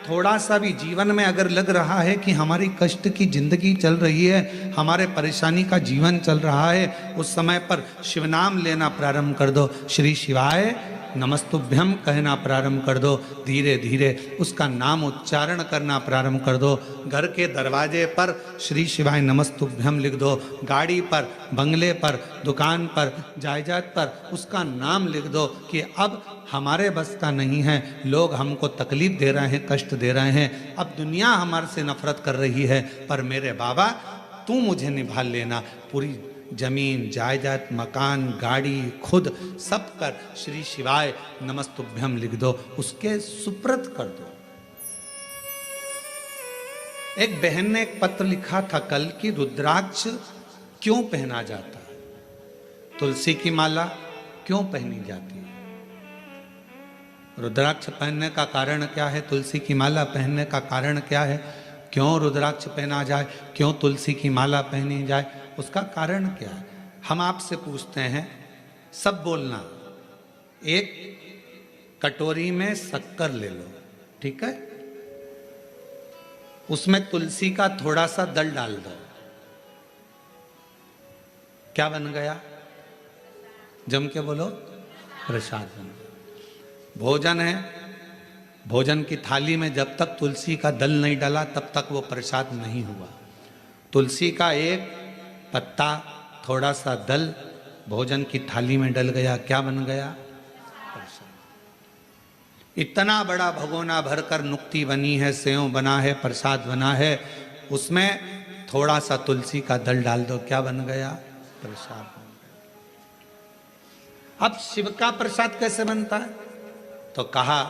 थोड़ा सा भी जीवन में अगर लग रहा है कि हमारी कष्ट की जिंदगी चल रही है, हमारे परेशानी का जीवन चल रहा है, उस समय पर शिव नाम लेना प्रारंभ कर दो, श्री शिवाय नमस्तुभ्यम कहना प्रारंभ कर दो। धीरे धीरे उसका नाम उच्चारण करना प्रारंभ कर दो। घर के दरवाजे पर श्री शिवाय नमस्तुभ्यम लिख दो। गाड़ी पर, बंगले पर, दुकान पर, जायदाद पर उसका नाम लिख दो कि अब हमारे बस का नहीं है, लोग हमको तकलीफ दे रहे हैं, कष्ट दे रहे हैं, अब दुनिया हमारे से नफरत कर रही है, पर मेरे बाबा तू मुझे निभा लेना। पूरी जमीन, जायदाद, मकान, गाड़ी, खुद सब कर श्री शिवाय नमस्तुभ्यम लिख दो, उसके सुप्रत कर दो। एक बहन ने एक पत्र लिखा था कल कि रुद्राक्ष क्यों पहना जाता है, तुलसी की माला क्यों पहनी जाती है। रुद्राक्ष पहनने का कारण क्या है, तुलसी की माला पहनने का कारण क्या है, क्यों रुद्राक्ष पहना जाए, क्यों तुलसी की माला पहनी जाए, उसका कारण क्या है। हम आपसे पूछते हैं, सब बोलना। एक कटोरी में शक्कर ले लो, ठीक है, उसमें तुलसी का थोड़ा सा दल डाल दो, क्या बन गया, जम के बोलो, प्रसाद बन गया। भोजन है, भोजन की थाली में जब तक तुलसी का दल नहीं डाला तब तक वो प्रसाद नहीं हुआ। तुलसी का एक पत्ता, थोड़ा सा दल भोजन की थाली में डल गया, क्या बन गया, प्रसाद। इतना बड़ा भगोना भरकर नुक्ति बनी है, सेव बना है, प्रसाद बना है, उसमें थोड़ा सा तुलसी का दल डाल दो, क्या बन गया, प्रसाद बन गया। अब शिव का प्रसाद कैसे बनता है, तो कहा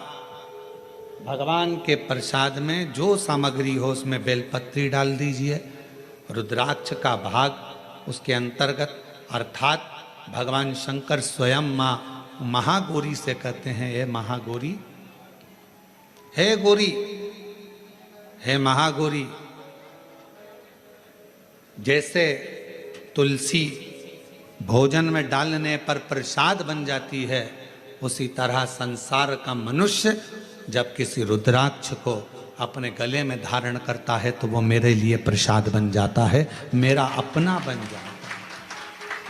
भगवान के प्रसाद में जो सामग्री हो उसमें बेलपत्री डाल दीजिए, रुद्राक्ष का भाग उसके अंतर्गत, अर्थात भगवान शंकर स्वयं मां महागौरी से कहते हैं, हे महागौरी, हे गौरी, हे महागौरी। जैसे तुलसी भोजन में डालने पर प्रसाद बन जाती है, उसी तरह संसार का मनुष्य जब किसी रुद्राक्ष को अपने गले में धारण करता है तो वो मेरे लिए प्रसाद बन जाता है, मेरा अपना बन जाता है,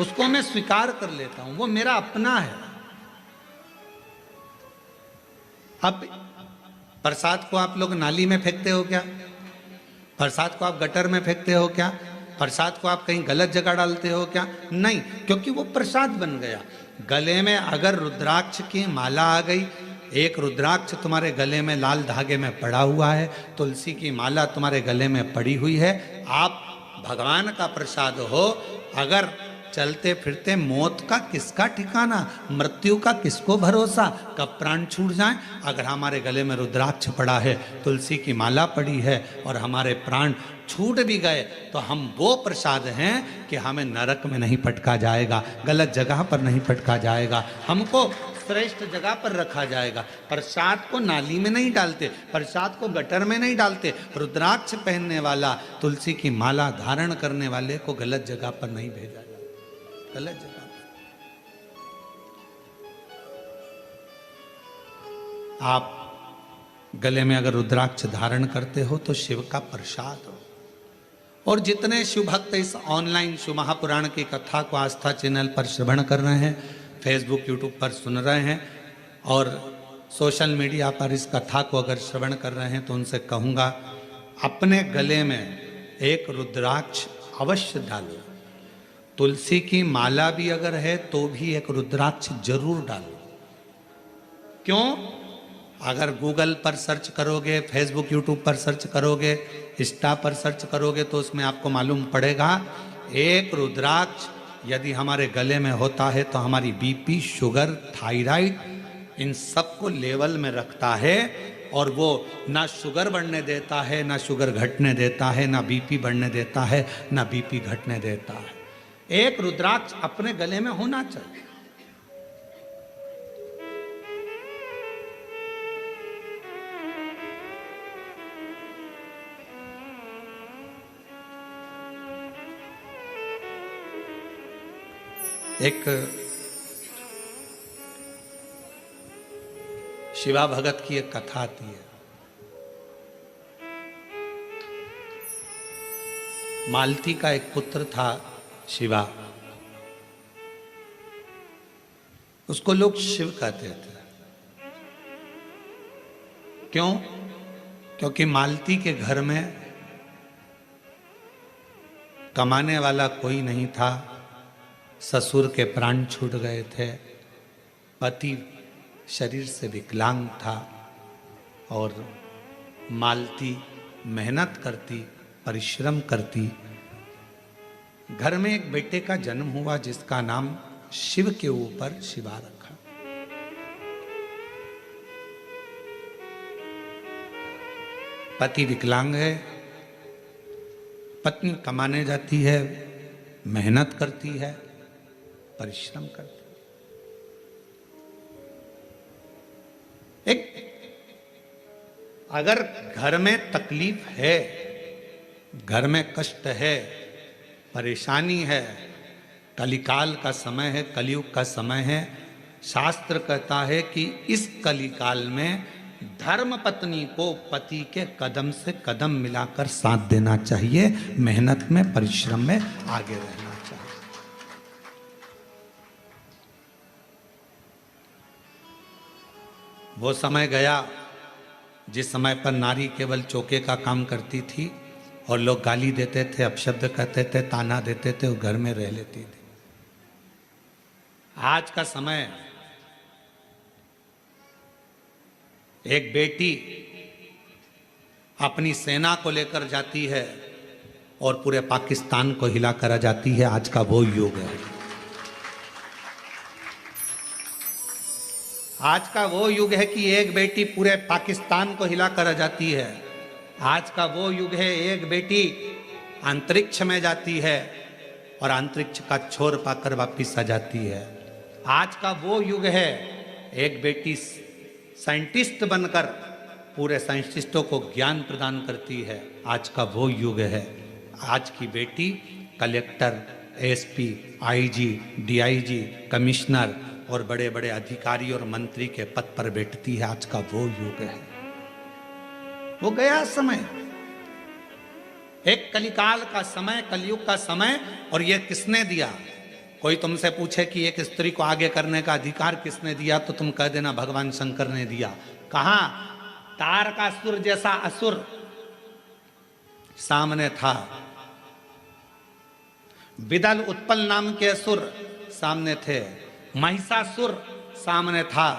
उसको मैं स्वीकार कर लेता हूं, वो मेरा अपना है। अब प्रसाद को आप लोग नाली में फेंकते हो क्या, प्रसाद को आप गटर में फेंकते हो क्या, प्रसाद को आप कहीं गलत जगह डालते हो क्या, नहीं, क्योंकि वो प्रसाद बन गया। गले में अगर रुद्राक्ष की माला आ गई, एक रुद्राक्ष तुम्हारे गले में लाल धागे में पड़ा हुआ है, तुलसी की माला तुम्हारे गले में पड़ी हुई है, आप भगवान का प्रसाद हो। अगर चलते फिरते मौत का किसका ठिकाना, मृत्यु का किसको भरोसा, कब प्राण छूट जाए। अगर हमारे गले में रुद्राक्ष पड़ा है, तुलसी की माला पड़ी है और हमारे प्राण छूट भी गए तो हम वो प्रसाद हैं कि हमें नरक में नहीं पटका जाएगा, गलत जगह पर नहीं पटका जाएगा, हमको श्रेष्ठ जगह पर रखा जाएगा। प्रसाद को नाली में नहीं डालते, प्रसाद को गटर में नहीं डालते, रुद्राक्ष पहनने वाला, तुलसी की माला धारण करने वाले को गलत जगह पर नहीं भेजा जाता, गलत जगह पर। आप गले में अगर रुद्राक्ष धारण करते हो तो शिव का प्रसाद हो। और जितने शिव भक्त इस ऑनलाइन शिव महापुराण की कथा को आस्था चैनल पर श्रवण कर रहे हैं, फेसबुक यूट्यूब पर सुन रहे हैं और सोशल मीडिया पर इस कथा को अगर श्रवण कर रहे हैं, तो उनसे कहूँगा अपने गले में एक रुद्राक्ष अवश्य डालो। तुलसी की माला भी अगर है तो भी एक रुद्राक्ष जरूर डालो। क्यों? अगर गूगल पर सर्च करोगे, फेसबुक यूट्यूब पर सर्च करोगे, इंस्टा पर सर्च करोगे तो उसमें आपको मालूम पड़ेगा एक रुद्राक्ष यदि हमारे गले में होता है तो हमारी बीपी, शुगर, थायराइड, इन सब को लेवल में रखता है और वो ना शुगर बढ़ने देता है, ना शुगर घटने देता है, ना बीपी बढ़ने देता है, ना बीपी घटने देता है। एक रुद्राक्ष अपने गले में होना चाहिए। एक शिवा भगत की एक कथा आती है। मालती का एक पुत्र था शिवा, उसको लोग शिव कहते थे। क्यों? क्योंकि मालती के घर में कमाने वाला कोई नहीं था, ससुर के प्राण छूट गए थे, पति शरीर से विकलांग था और मालती मेहनत करती, परिश्रम करती। घर में एक बेटे का जन्म हुआ जिसका नाम शिव के ऊपर शिवा रखा। पति विकलांग है, पत्नी कमाने जाती है, मेहनत करती है, परिश्रम करती है। एक अगर घर में तकलीफ है, घर में कष्ट है, परेशानी है, कलिकाल का समय है, कलयुग का समय है, शास्त्र कहता है कि इस कलिकाल में धर्म पत्नी को पति के कदम से कदम मिलाकर साथ देना चाहिए, मेहनत में, परिश्रम में आगे रहना चाहिए। वो समय गया जिस समय पर नारी केवल चौके का काम करती थी और लोग गाली देते थे, अपशब्द कहते थे, ताना देते थे, वो घर में रह लेती थी। आज का समय, एक बेटी अपनी सेना को लेकर जाती है और पूरे पाकिस्तान को हिला कर आ जाती है। आज का वो युग है। आज का वो युग है कि एक बेटी पूरे पाकिस्तान को हिला कर आ जाती है। आज का वो युग है, एक बेटी अंतरिक्ष में जाती है और अंतरिक्ष का छोर पाकर वापिस आ जाती है। आज का वो युग है, एक बेटी साइंटिस्ट बनकर पूरे साइंटिस्टों को ज्ञान प्रदान करती है। आज का वो युग है। आज की बेटी collector, SP, IG, DIG, commissioner और बड़े बड़े अधिकारी और मंत्री के पद पर बैठती है। आज का वो युग है। वो गया समय, एक कलिकाल का समय, कलयुग का समय। और ये किसने दिया? कोई तुमसे पूछे कि एक स्त्री को आगे करने का अधिकार किसने दिया, तो तुम कह देना भगवान शंकर ने दिया। कहां? तारकासुर जैसा असुर सामने था, विदल उत्पल नाम के असुर सामने थे, महिषासुर सामने था।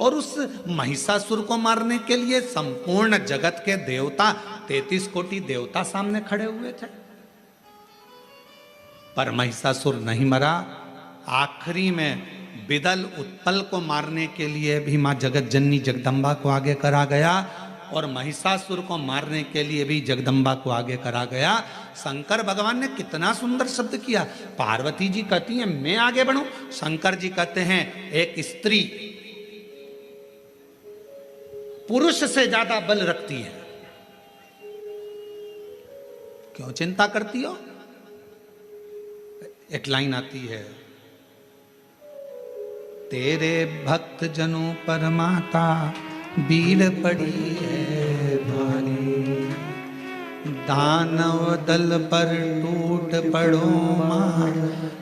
और उस महिषासुर को मारने के लिए संपूर्ण जगत के देवता, 33 कोटि देवता सामने खड़े हुए थे, पर महिषासुर नहीं मरा। आखिरी में विदल उत्पल को मारने के लिए भी मां जगत जननी जगदम्बा को आगे करा गया और महिषासुर को मारने के लिए भी जगदम्बा को आगे करा गया। शंकर भगवान ने कितना सुंदर शब्द किया। पार्वती जी कहती हैं मैं आगे बढ़ूं, शंकर जी कहते हैं एक स्त्री पुरुष से ज्यादा बल रखती है, क्यों चिंता करती हो? एक लाइन आती है, तेरे भक्त जनों पर माता वीर पड़ी है भारी, दानव दल पर टूट पड़ो मां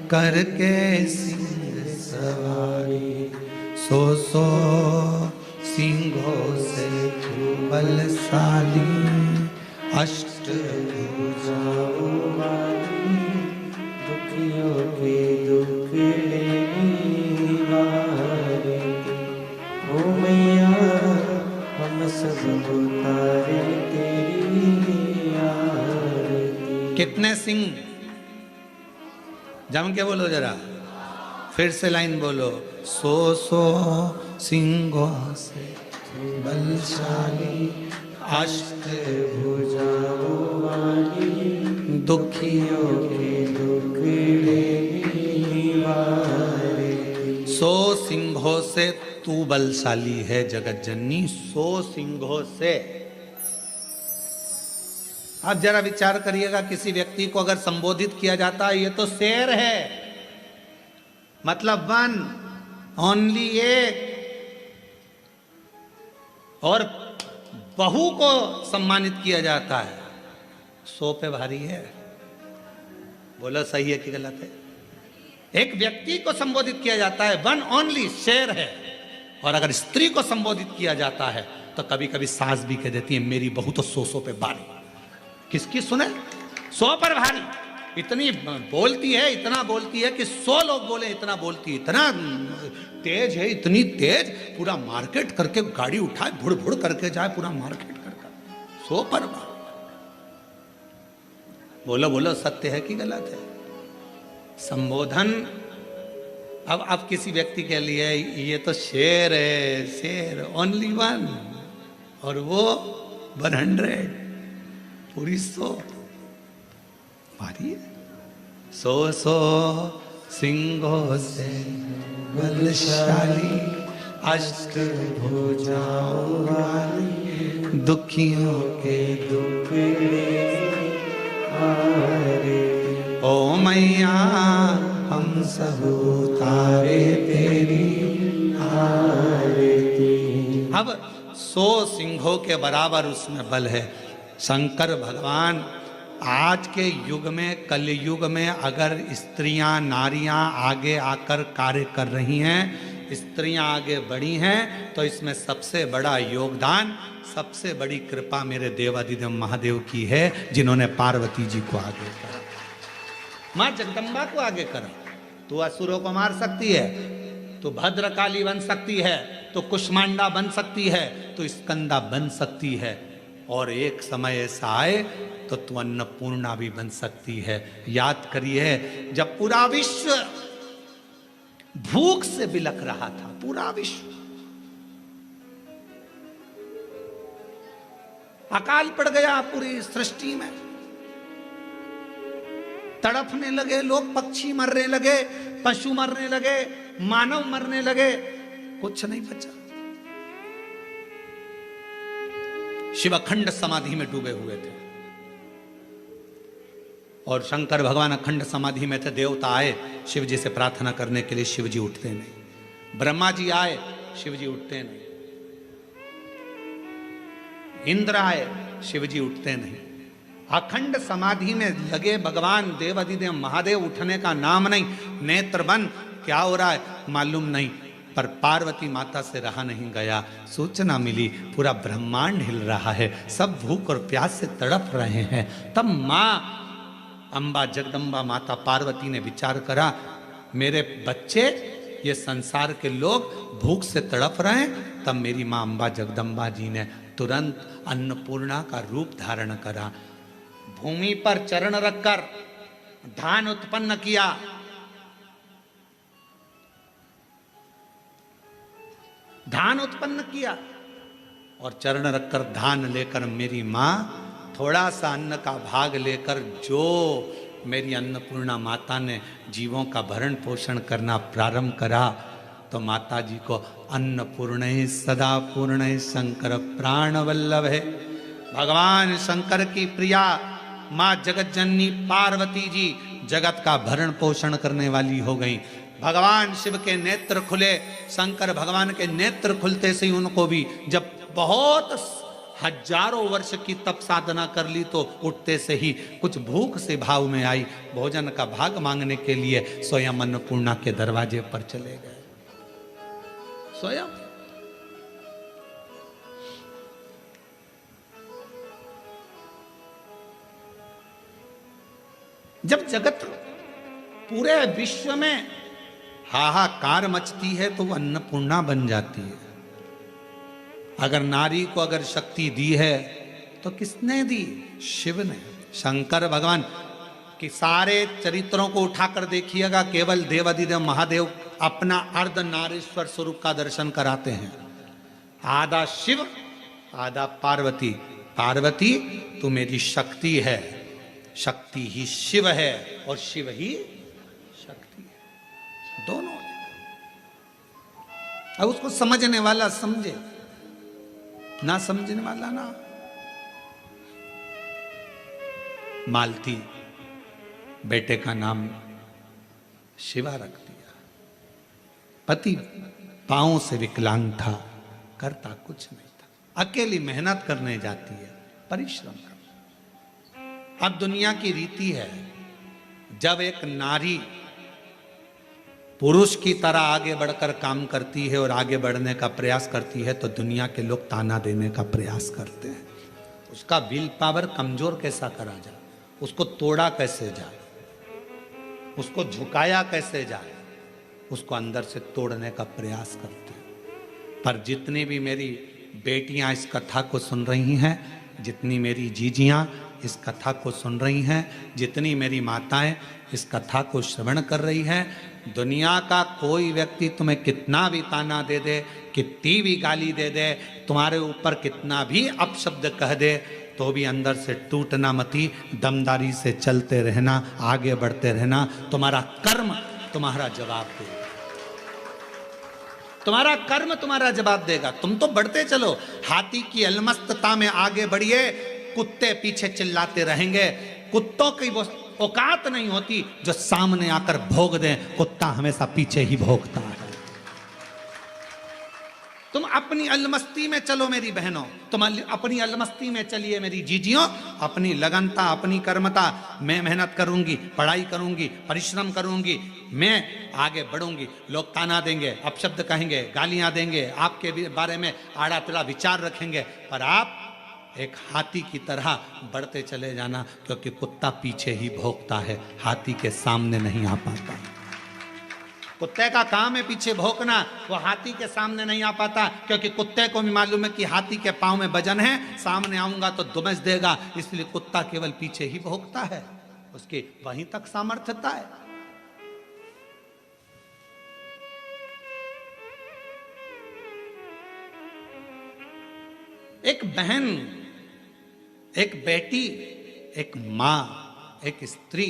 करके सिंह सवारी, सो सिंहों से बलशाली, अष्ट भुजाओं वाली, दुखियों के दुख लेने वाली, ओ मैया हम सब उतारे तेरी आरती। कितने सिंह? जम के बोलो जरा, फिर से लाइन बोलो, सो सिंहों से बलशाली, अष्ट भुजाओं वाली, दुखियों के दुख लेने वाली। 100 सिंहों से तू बलशाली है जगत जननी, 100 सिंहों से। आप जरा विचार करिएगा, किसी व्यक्ति को अगर संबोधित किया जाता है ये तो शेर है, मतलब वन ओनली एक, और बहू को सम्मानित किया जाता है, 100 पे भारी है। बोलो सही है कि गलत है? एक व्यक्ति को संबोधित किया जाता है, वन ओनली, शेर है। और अगर स्त्री को संबोधित किया जाता है तो कभी कभी सास भी कह देती है मेरी बहू तो 100 पे भारी। किसकी सुने? 100 पर भारी। इतनी बोलती है, इतना बोलती है कि 100 लोग बोले इतना बोलती है, इतना तेज है, इतनी तेज, पूरा मार्केट करके गाड़ी उठाए, भुड़ भुड़ करके जाए, पूरा मार्केट करके 100 पर भारी। बोलो बोलो, सत्य है कि गलत है? संबोधन अब किसी व्यक्ति के लिए ये तो शेर है, शेर, ओनली वन, और वो 100, पूरी 100 भारी है। 100 सिंहों से बलशाली, अष्टभुजाओं वाली, दुखियों के दुखड़े हारे। ओ मैया हम सब उतारे तेरी आरती। अब 100 सिंहों के बराबर उसमें बल है। शंकर भगवान आज के युग में, कलयुग में, अगर स्त्रियां, नारियां आगे आकर कार्य कर रही हैं, स्त्रियां आगे बढ़ी हैं, तो इसमें सबसे बड़ा योगदान, सबसे बड़ी कृपा मेरे देवादिदेव महादेव की है, जिन्होंने पार्वती जी को आगे करा, मां जगदम्बा को आगे करा। तू असुरों को मार सकती है, तो भद्रकाली बन सकती है, तो कुष्मांडा बन सकती है, तो स्कंदा बन सकती है, और एक समय ऐसा आए तो तू अन्नपूर्णा भी बन सकती है। याद करिए, जब पूरा विश्व भूख से बिलख रहा था, पूरा विश्व, अकाल पड़ गया पूरी सृष्टि में, तड़पने लगे लोग, पक्षी मरने लगे, पशु मरने लगे, मानव मरने लगे, कुछ नहीं बचा। शिव अखंड समाधि में डूबे हुए थे, और शंकर भगवान अखंड समाधि में थे। देवता आए शिव जी से प्रार्थना करने के लिए, शिव जी उठते नहीं। ब्रह्मा जी आए, शिव जी उठते नहीं। इंद्र आए, शिव जी उठते नहीं। अखंड समाधि में लगे भगवान देवादिदेव महादेव, उठने का नाम नहीं। नेत्र बंद, क्या हो रहा है मालूम नहीं, पर पार्वती माता से रहा नहीं गया। सूचना मिली पूरा ब्रह्मांड हिल रहा है, सब भूख और प्यास से तड़प रहे हैं। तब मां अंबा जगदम्बा माता पार्वती ने विचार करा, मेरे बच्चे, ये संसार के लोग भूख से तड़प रहे हैं। तब मेरी मां अंबा जगदम्बा जी ने तुरंत अन्नपूर्णा का रूप धारण करा। भूमि पर चरण रखकर धान उत्पन्न किया। धान उत्पन्न किया और चरण रखकर धान लेकर मेरी मां थोड़ा सा अन्न का भाग लेकर, जो मेरी अन्नपूर्णा माता ने जीवों का भरण पोषण करना प्रारंभ करा, तो माता जी को अन्नपूर्ण सदा पूर्ण शंकर प्राण वल्लभ है। भगवान शंकर की प्रिया मां जगत जननी पार्वती जी जगत का भरण पोषण करने वाली हो गई। भगवान शिव के नेत्र खुले, शंकर भगवान के नेत्र खुलते से ही उनको भी, जब बहुत हजारों वर्ष की तप साधना कर ली, तो उठते से ही कुछ भूख से भाव में आई, भोजन का भाग मांगने के लिए स्वयं अन्नपूर्णा के दरवाजे पर चले गए। स्वयं जब जगत पूरे विश्व में हाहाकार मचती है, तो वो अन्नपूर्णा बन जाती है। अगर नारी को अगर शक्ति दी है तो किसने दी? शिव ने। शंकर भगवान कि सारे चरित्रों को उठाकर देखिएगा, केवल देवादिदेव महादेव अपना अर्ध नारीश्वर स्वरूप का दर्शन कराते हैं। आधा शिव, आधा पार्वती। पार्वती तू मेरी शक्ति है, शक्ति ही शिव है और शिव ही शक्ति है, दोनों। अब उसको समझने वाला समझे, ना समझने वाला ना। मालती बेटे का नाम शिवा रख दिया। पति पांव से विकलांग था, करता कुछ नहीं था। अकेली मेहनत करने जाती है, परिश्रम कर। अब दुनिया की रीति है, जब एक नारी पुरुष की तरह आगे बढ़कर काम करती है और आगे बढ़ने का प्रयास करती है तो दुनिया के लोग ताना देने का प्रयास करते हैं। उसका विल पावर कमजोर कैसा करा जाए, उसको तोड़ा कैसे जाए, उसको झुकाया कैसे जाए, उसको अंदर से तोड़ने का प्रयास करते हैं। पर जितनी भी मेरी बेटियां इस कथा को सुन रही हैं, जितनी मेरी जीजियां इस कथा को सुन रही हैं, जितनी मेरी माताएं इस कथा को श्रवण कर रही हैं, दुनिया का कोई व्यक्ति तुम्हें कितना भी ताना दे दे, कितनी भी गाली दे दे, तुम्हारे ऊपर कितना भी अपशब्द कह दे, तो भी अंदर से टूटना मती, दमदारी से चलते रहना, आगे बढ़ते रहना। तुम्हारा कर्म तुम्हारा जवाब देगा, तुम्हारा कर्म तुम्हारा जवाब देगा। तुम तो बढ़ते चलो, हाथी की अलमस्तता में आगे बढ़िए, कुत्ते पीछे चिल्लाते रहेंगे। कुत्तों की वो औकात नहीं होती जो सामने आकर भोग दें, कुत्ता हमेशा पीछे ही भोगता है। तुम अपनी अलमस्ती में चलो मेरी बहनों, तुम अपनी अलमस्ती में चलिए मेरी जीजियों, अपनी लगनता, अपनी कर्मता। मैं मेहनत करूंगी, पढ़ाई करूंगी, परिश्रम करूंगी, मैं आगे बढ़ूंगी। लोग ताना देंगे, अपशब्द कहेंगे, गालियां देंगे, आपके बारे में आड़ा टेढ़ा विचार रखेंगे, पर आप एक हाथी की तरह बढ़ते चले जाना, क्योंकि कुत्ता पीछे ही भौंकता है, हाथी के सामने नहीं आ पाता। कुत्ते का काम है पीछे भौंकना, वो हाथी के सामने नहीं आ पाता, क्योंकि कुत्ते को भी मालूम है कि हाथी के पांव में वजन है, सामने आऊंगा तो दुमस देगा, इसलिए कुत्ता केवल पीछे ही भौंकता है, उसकी वहीं तक सामर्थ्यता है। एक बहन, एक बेटी, एक मां, एक स्त्री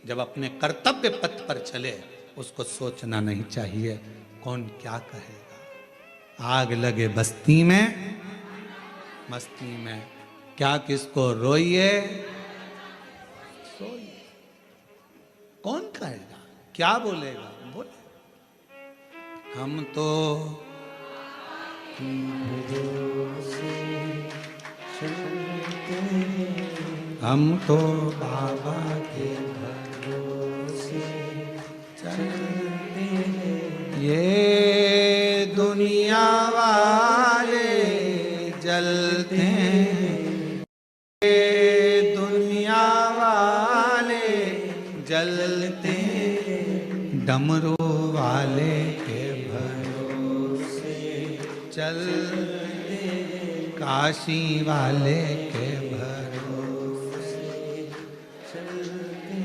जब अपने कर्तव्य पथ पर चले, उसको सोचना नहीं चाहिए कौन क्या कहेगा। आग लगे बस्ती में, मस्ती में, क्या किसको रोइए सोइए, कौन कहेगा, क्या बोलेगा, बोले। हम तो बाबा के भरोसे चलते हैं, ये दुनिया वाले जलते हैं, ये दुनिया वाले जलते हैं, डमरू वाले के भरोसे चलते, काशी वाले के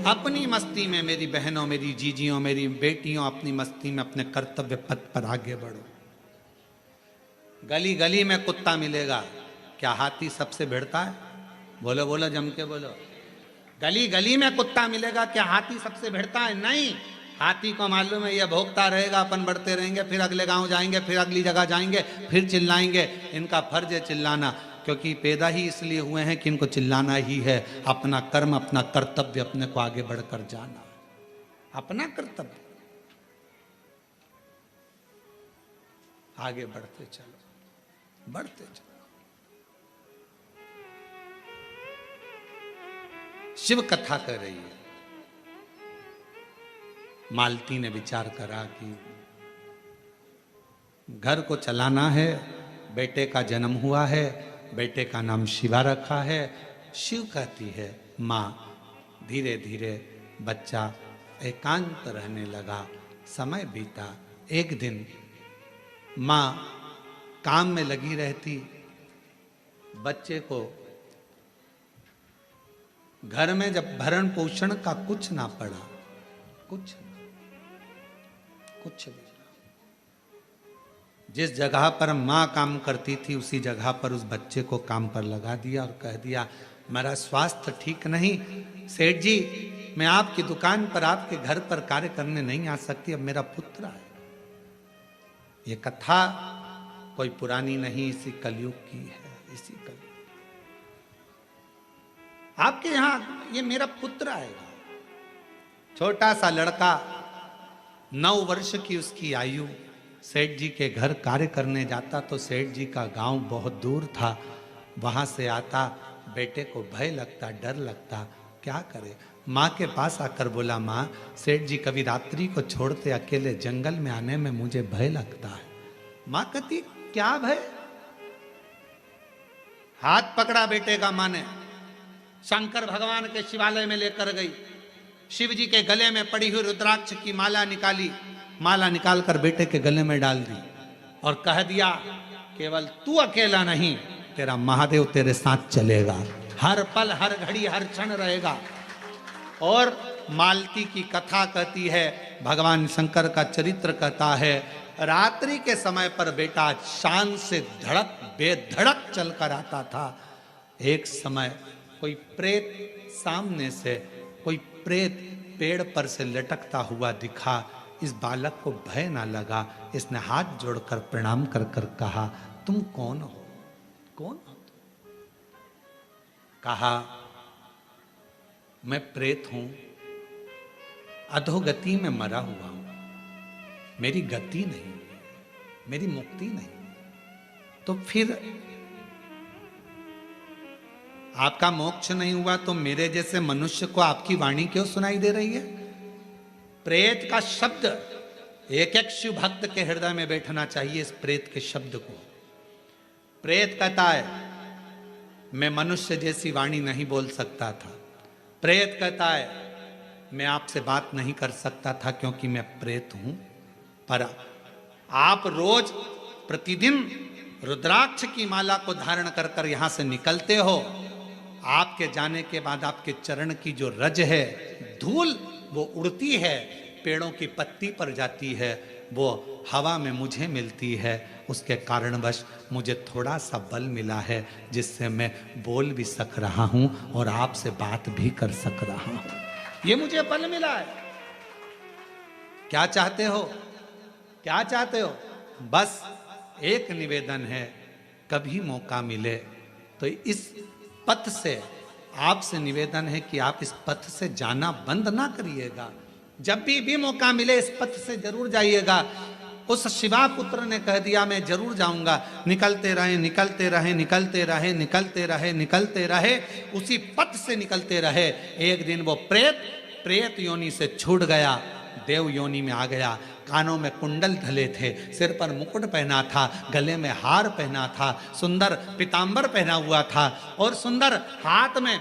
अपनी मस्ती में मेरी बहनों, मेरी जीजियों, मेरी बेटियों, अपनी मस्ती में अपने कर्तव्य पथ पर आगे बढ़ो। गली गली में कुत्ता मिलेगा, क्या हाथी सबसे भिड़ता है? बोलो बोलो, जम के बोलो। गली गली में कुत्ता मिलेगा, क्या हाथी सबसे भिड़ता है? नहीं। हाथी को मालूम है ये भोगता रहेगा, अपन बढ़ते रहेंगे, फिर अगले गांव जाएंगे, फिर अगली जगह जाएंगे, फिर चिल्लाएंगे। इनका फर्ज है चिल्लाना, क्योंकि पैदा ही इसलिए हुए हैं कि इनको चिल्लाना ही है। अपना कर्म, अपना कर्तव्य, अपने को आगे बढ़कर जाना, अपना कर्तव्य, आगे बढ़ते चलो, बढ़ते चलो। शिव कथा कर रही है। मालती ने विचार करा कि घर को चलाना है, बेटे का जन्म हुआ है, बेटे का नाम शिवा रखा है। शिव कहती है माँ। धीरे धीरे बच्चा एकांत रहने लगा, समय बीता। एक दिन माँ काम में लगी रहती, बच्चे को घर में जब भरण पोषण का कुछ ना पड़ा, कुछ भी, जिस जगह पर माँ काम करती थी उसी जगह पर उस बच्चे को काम पर लगा दिया और कह दिया मेरा स्वास्थ्य ठीक नहीं, सेठ जी मैं आपकी दुकान पर, आपके घर पर कार्य करने नहीं आ सकती, अब मेरा पुत्र है। ये कथा कोई पुरानी नहीं, इसी कलयुग की है, इसी कलयुग। आपके यहां ये मेरा पुत्र आएगा, छोटा सा लड़का, 9 वर्ष की उसकी आयु, सेठ जी के घर कार्य करने जाता तो सेठ जी का गांव बहुत दूर था। वहां से आता, बेटे को भय लगता, डर लगता, क्या करे। माँ के पास आकर बोला, माँ सेठ जी कभी रात्रि को छोड़ते अकेले जंगल में आने में मुझे भय लगता है। माँ कहती, क्या भय? हाथ पकड़ा बेटे का माँ ने, शंकर भगवान के शिवालय में लेकर गई, शिव जी के गले में पड़ी हुई रुद्राक्ष की माला निकाली, माला निकालकर बेटे के गले में डाल दी और कह दिया, केवल तू अकेला नहीं, तेरा महादेव तेरे साथ चलेगा, हर पल हर घड़ी हर क्षण रहेगा। और मालती की कथा कहती है, भगवान शंकर का चरित्र कहता है, रात्रि के समय पर बेटा शान से धड़क बेधड़क चलकर आता था। एक समय कोई प्रेत सामने से, कोई प्रेत पेड़ पर से लटकता हुआ दिखा। इस बालक को भय ना लगा, इसने हाथ जोड़कर प्रणाम कर कर कहा, तुम कौन हो? कौन हो? कहा, मैं प्रेत हूं, अधोगति में मरा हुआ हूं, मेरी गति नहीं, मेरी मुक्ति नहीं। तो फिर आपका मोक्ष नहीं हुआ तो मेरे जैसे मनुष्य को आपकी वाणी क्यों सुनाई दे रही है? प्रेत का शब्द एक एक शिव भक्त के हृदय में बैठना चाहिए। इस प्रेत के शब्द को, प्रेत कहता है मैं मनुष्य जैसी वाणी नहीं बोल सकता था, प्रेत कहता है मैं आपसे बात नहीं कर सकता था क्योंकि मैं प्रेत हूं, पर आप रोज प्रतिदिन रुद्राक्ष की माला को धारण कर कर यहां से निकलते हो। आपके जाने के बाद आपके चरण की जो रज है, धूल, वो उड़ती है, पेड़ों की पत्ती पर जाती है, वो हवा में मुझे मिलती है। उसके कारणवश मुझे थोड़ा सा बल मिला है, जिससे मैं बोल भी सक रहा हूं और आपसे बात भी कर सक रहा हूं। ये मुझे बल मिला है। क्या चाहते हो? क्या चाहते हो? बस एक निवेदन है, कभी मौका मिले तो इस पथ से आपसे निवेदन है कि आप इस पथ से जाना बंद ना करिएगा। जब भी मौका मिले इस पथ से जरूर जाइएगा। उस शिवा पुत्र ने कह दिया, मैं जरूर जाऊंगा। निकलते रहे, निकलते रहे, निकलते रहे, निकलते रहे, निकलते रहे, उसी पथ से निकलते रहे। एक दिन वो प्रेत योनि से छूट गया, देव योनि में आ गया। कानों में कुंडल धले थे, सिर पर मुकुट पहना था, गले में हार पहना था, सुंदर पीतांबर पहना हुआ था और सुंदर हाथ में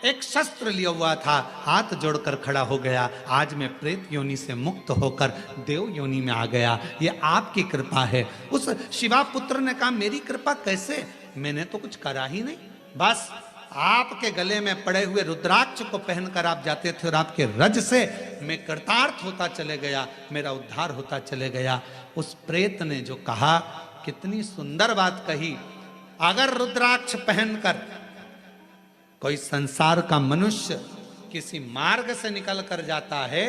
एक शस्त्र लिया हुआ था। हाथ जोड़कर खड़ा हो गया, आज मैं प्रेत योनि से मुक्त होकर देव योनि में आ गया। ये आपकी कृपा है। उस शिवा पुत्र ने कहा, मेरी कृपा कैसे? मैंने तो कुछ करा ही नहीं, बस आपके गले में पड़े हुए रुद्राक्ष को पहनकर आप जाते थे और आपके रज से मैं कृतार्थ होता चले गया, मेरा उद्धार होता चले गया। उस प्रेत ने जो कहा, कितनी सुंदर बात कही। अगर रुद्राक्ष पहनकर कोई संसार का मनुष्य किसी मार्ग से निकल कर जाता है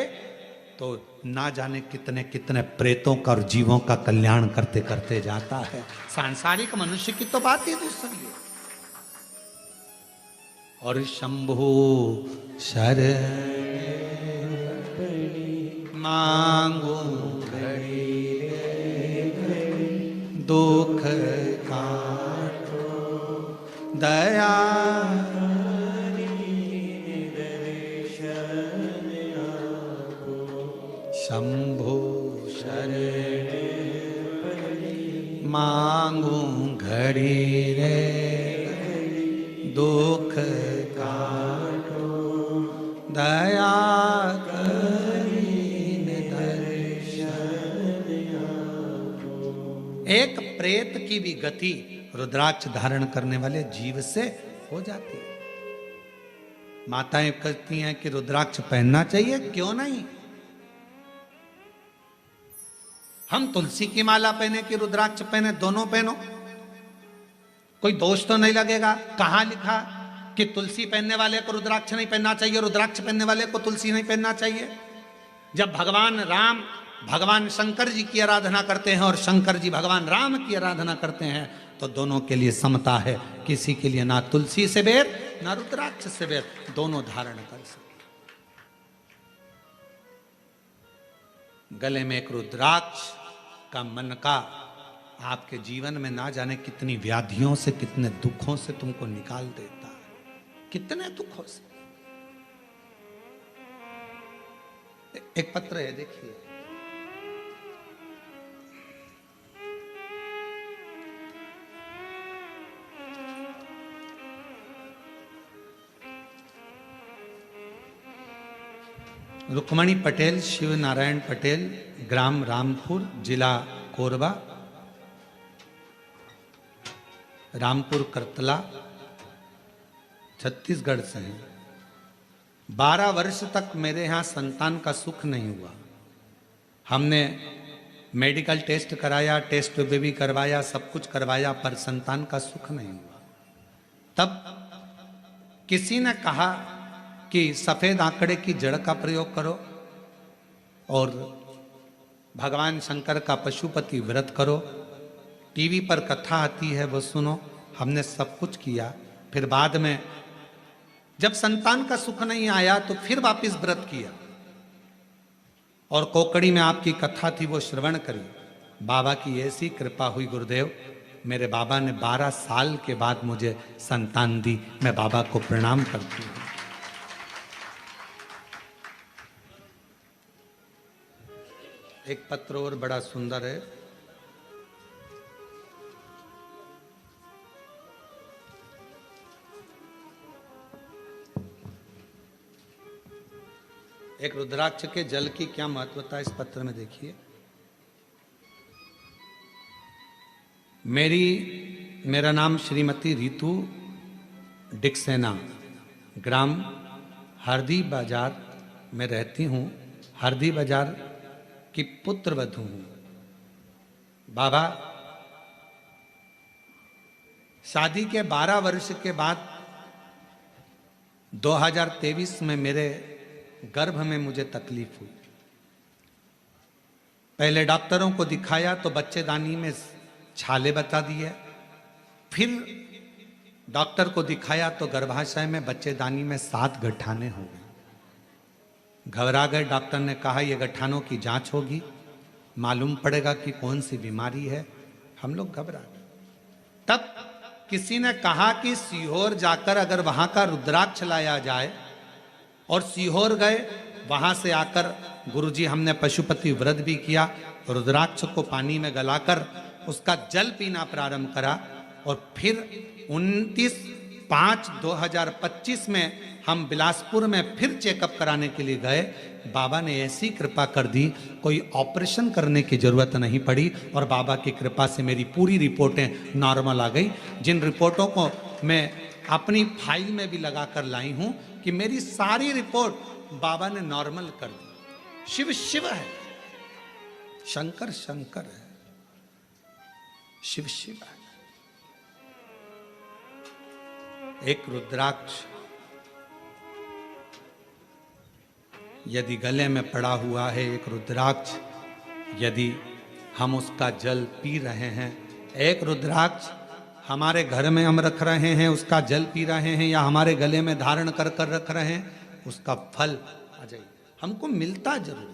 तो ना जाने कितने कितने प्रेतों का और जीवों का कल्याण करते करते जाता है। सांसारिक मनुष्य की तो बात ही दूसरी है। और शंभु शरण मांगो दुख काटो दया शंभु शरण मांगू घड़ी रे दुख काटो दया करीने दर्शन आपो। एक प्रेत की भी गति रुद्राक्ष धारण करने वाले जीव से हो जाती है। माताएं कहती हैं कि रुद्राक्ष पहनना चाहिए, क्यों नहीं? हम तुलसी की माला पहने कि रुद्राक्ष पहने, दोनों पहनो, कोई दोष तो नहीं लगेगा। कहां लिखा कि तुलसी पहनने वाले को रुद्राक्ष नहीं पहनना चाहिए, रुद्राक्ष पहनने वाले को तुलसी नहीं पहनना चाहिए? जब भगवान राम भगवान शंकर जी की आराधना करते हैं और शंकर जी भगवान राम की आराधना करते हैं तो दोनों के लिए समता है। किसी के लिए ना तुलसी से बैर ना रुद्राक्ष से बैर, दोनों धारण कर सकते। गले में एक रुद्राक्ष आपका मन का, आपके जीवन में ना जाने कितनी व्याधियों से, कितने दुखों से तुमको निकाल देता है, कितने दुखों से। एक पत्र है, देखिए। रुक्मणी पटेल, शिव नारायण पटेल, ग्राम रामपुर, जिला कोरबा, रामपुर करतला, छत्तीसगढ़ से हैं। 12 वर्ष तक मेरे यहाँ संतान का सुख नहीं हुआ। हमने मेडिकल टेस्ट कराया, टेस्ट बेबी करवाया, सब कुछ करवाया, पर संतान का सुख नहीं हुआ। तब किसी ने कहा कि सफेद आंकड़े की जड़ का प्रयोग करो और भगवान शंकर का पशुपति व्रत करो, टीवी पर कथा आती है वो सुनो। हमने सब कुछ किया। फिर बाद में जब संतान का सुख नहीं आया तो फिर वापस व्रत किया और कोकड़ी में आपकी कथा थी वो श्रवण करी। बाबा की ऐसी कृपा हुई गुरुदेव, मेरे बाबा ने 12 साल के बाद मुझे संतान दी। मैं बाबा को प्रणाम करती हूँ। एक पत्र और बड़ा सुंदर है। एक रुद्राक्ष के जल की क्या महत्वता है इस पत्र में देखिए। मेरा नाम श्रीमती रितु डिक्सेना, ग्राम हरदी बाजार में रहती हूँ। हरदी बाजार की पुत्र वधू हूँ। बाबा, शादी के 12 वर्ष के बाद 2023 में मेरे गर्भ में मुझे तकलीफ हुई। पहले डॉक्टरों को दिखाया तो बच्चेदानी में छाले बता दिए। फिर डॉक्टर को दिखाया तो गर्भाशय में बच्चेदानी में 7 गठाने हो गए। घबरा गए। डॉक्टर ने कहा ये गठानों की जांच होगी, मालूम पड़ेगा कि कौन सी बीमारी है। हम लोग घबरा गए। तब किसी ने कहा कि सीहोर जाकर अगर वहां का रुद्राक्ष लाया जाए, और सीहोर गए। वहां से आकर गुरुजी हमने पशुपति व्रत भी किया। रुद्राक्ष को पानी में गलाकर उसका जल पीना प्रारंभ करा। और फिर 29/5/2025 में हम बिलासपुर में फिर चेकअप कराने के लिए गए। बाबा ने ऐसी कृपा कर दी, कोई ऑपरेशन करने की जरूरत नहीं पड़ी। और बाबा की कृपा से मेरी पूरी रिपोर्टें नॉर्मल आ गई, जिन रिपोर्टों को मैं अपनी फाइल में भी लगाकर लाई हूं कि मेरी सारी रिपोर्ट बाबा ने नॉर्मल कर दी। शिव शिव है, शंकर शंकर है, शिव शिव है। एक रुद्राक्ष यदि गले में पड़ा हुआ है, एक रुद्राक्ष यदि हम उसका जल पी रहे हैं, एक रुद्राक्ष हमारे घर में हम रख रहे हैं, उसका जल पी रहे हैं, या हमारे गले में धारण कर कर रख रहे हैं, उसका फल आ जाए हमको मिलता जरूर है।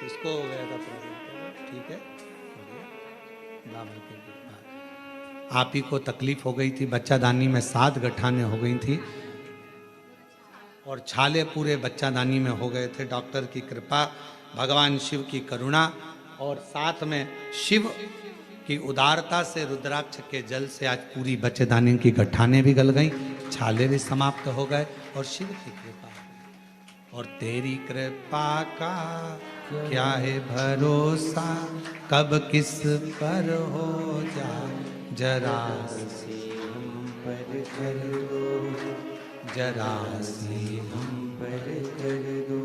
इसको हो गया था प्रॉब्लम, ठीक है, आप ही को तकलीफ हो गई थी। बच्चादानी में 7 गठाने हो गई थी और छाले पूरे बच्चादानी में हो गए थे। डॉक्टर की कृपा, भगवान शिव की करुणा और साथ में शिव की उदारता से रुद्राक्ष के जल से आज पूरी बच्चेदानी की गठाने भी गल गई, छाले भी समाप्त हो गए और शिव की कृपा। और तेरी कृपा का क्या है भरोसा, कब किस पर हो जाए, जरा सी हम पर कर दो, जरा सी हम पर कर दो।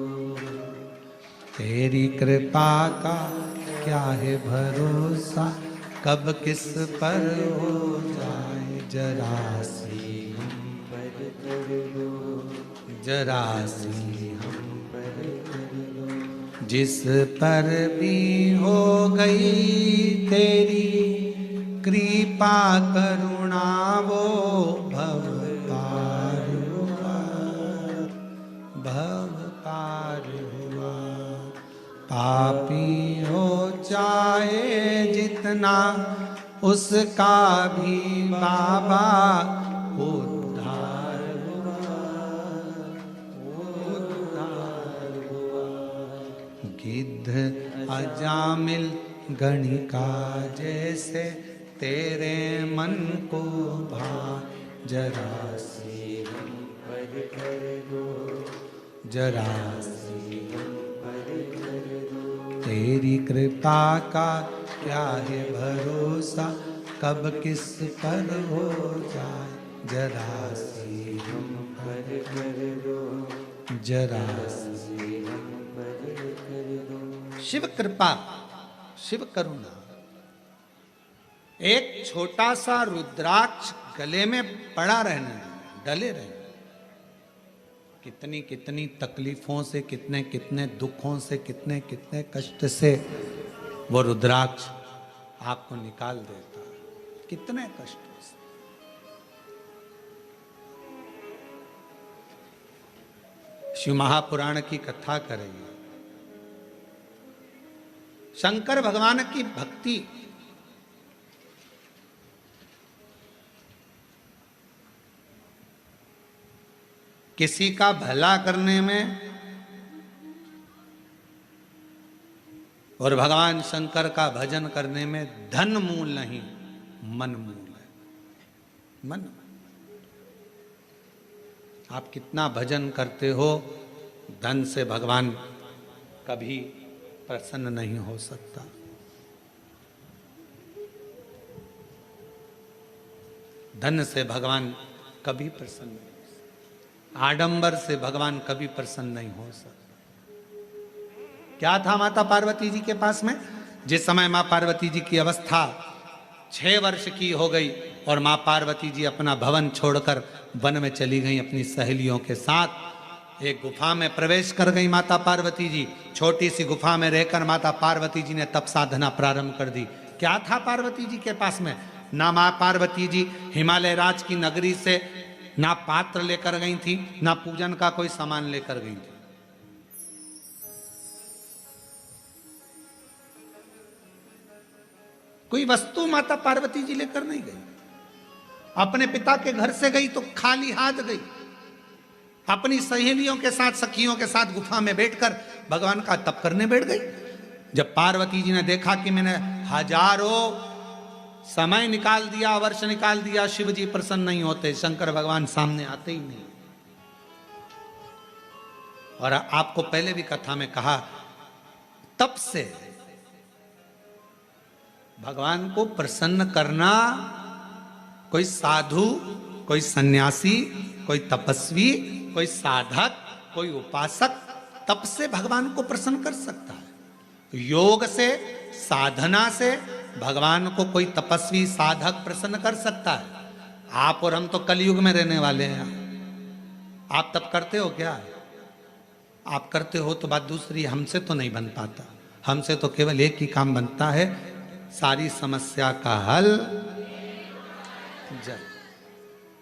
तेरी कृपा का क्या है भरोसा, कब किस पर हो जाए, जरा सी हम पर कर दो, जरा सी हम पर कर दो। जिस पर भी हो गई तेरी कृपा करुणा वो भव पार हुआ, भव पार हुआ। पापी हो चाहे जितना उसका भी बाबा उद्धार हुआ, उद्धार हुआ। गिद्ध अजामिल गणिका जैसे तेरे मन को भा, जरा सी हम पर कर दो, जरा सी हम पर कर दो। तेरी कृपा का क्या है भरोसा, कब किस पर हो जाए, जरा सी हम पर कर दो, जरा सी हम पर कर दो। शिव कृपा, शिव करुणा। एक छोटा सा रुद्राक्ष गले में पड़ा रहने, डले रहने, कितनी कितनी तकलीफों से, कितने कितने दुखों से, कितने कितने कष्ट से वो रुद्राक्ष आपको निकाल देता, कितने कष्टों से। शिव महापुराण की कथा करेंगे। शंकर भगवान की भक्ति किसी का भला करने में और भगवान शंकर का भजन करने में धन मूल नहीं, मन मूल है। मन, आप कितना भजन करते हो, धन से भगवान कभी प्रसन्न नहीं हो सकता। धन से भगवान कभी प्रसन्न नहीं, आडंबर से भगवान कभी प्रसन्न नहीं हो सकता। क्या था माता पार्वती जी के पास में? जिस समय मां पार्वती जी की अवस्था 6 वर्ष की हो गई और मां पार्वती जी अपना भवन छोड़कर वन में चली गई अपनी सहेलियों के साथ। एक गुफा में प्रवेश कर गई माता पार्वती जी। छोटी सी गुफा में रहकर माता पार्वती जी ने तप साधना प्रारंभ कर दी। क्या था पार्वती जी के पास में? ना मां पार्वती जी हिमालय राज की नगरी से ना पात्र लेकर गई थी, ना पूजन का कोई सामान लेकर गई थी। कोई वस्तु माता पार्वती जी लेकर नहीं गई। अपने पिता के घर से गई तो खाली हाथ गई। अपनी सहेलियों के साथ, सखियों के साथ गुफा में बैठकर भगवान का तप करने बैठ गई। जब पार्वती जी ने देखा कि मैंने हजारों समय निकाल दिया, वर्ष निकाल दिया, शिव जी प्रसन्न नहीं होते, शंकर भगवान सामने आते ही नहीं। और आपको पहले भी कथा में कहा, तप से भगवान को प्रसन्न करना कोई साधु, कोई सन्यासी, कोई तपस्वी, कोई साधक, कोई उपासक तप से भगवान को प्रसन्न कर सकता है। योग से, साधना से भगवान को कोई तपस्वी साधक प्रसन्न कर सकता है। आप और हम तो कलयुग में रहने वाले हैं। आप तप करते हो क्या? आप करते हो तो बात दूसरी, हमसे तो नहीं बन पाता। हमसे तो केवल एक ही काम बनता है, सारी समस्या का हल जल।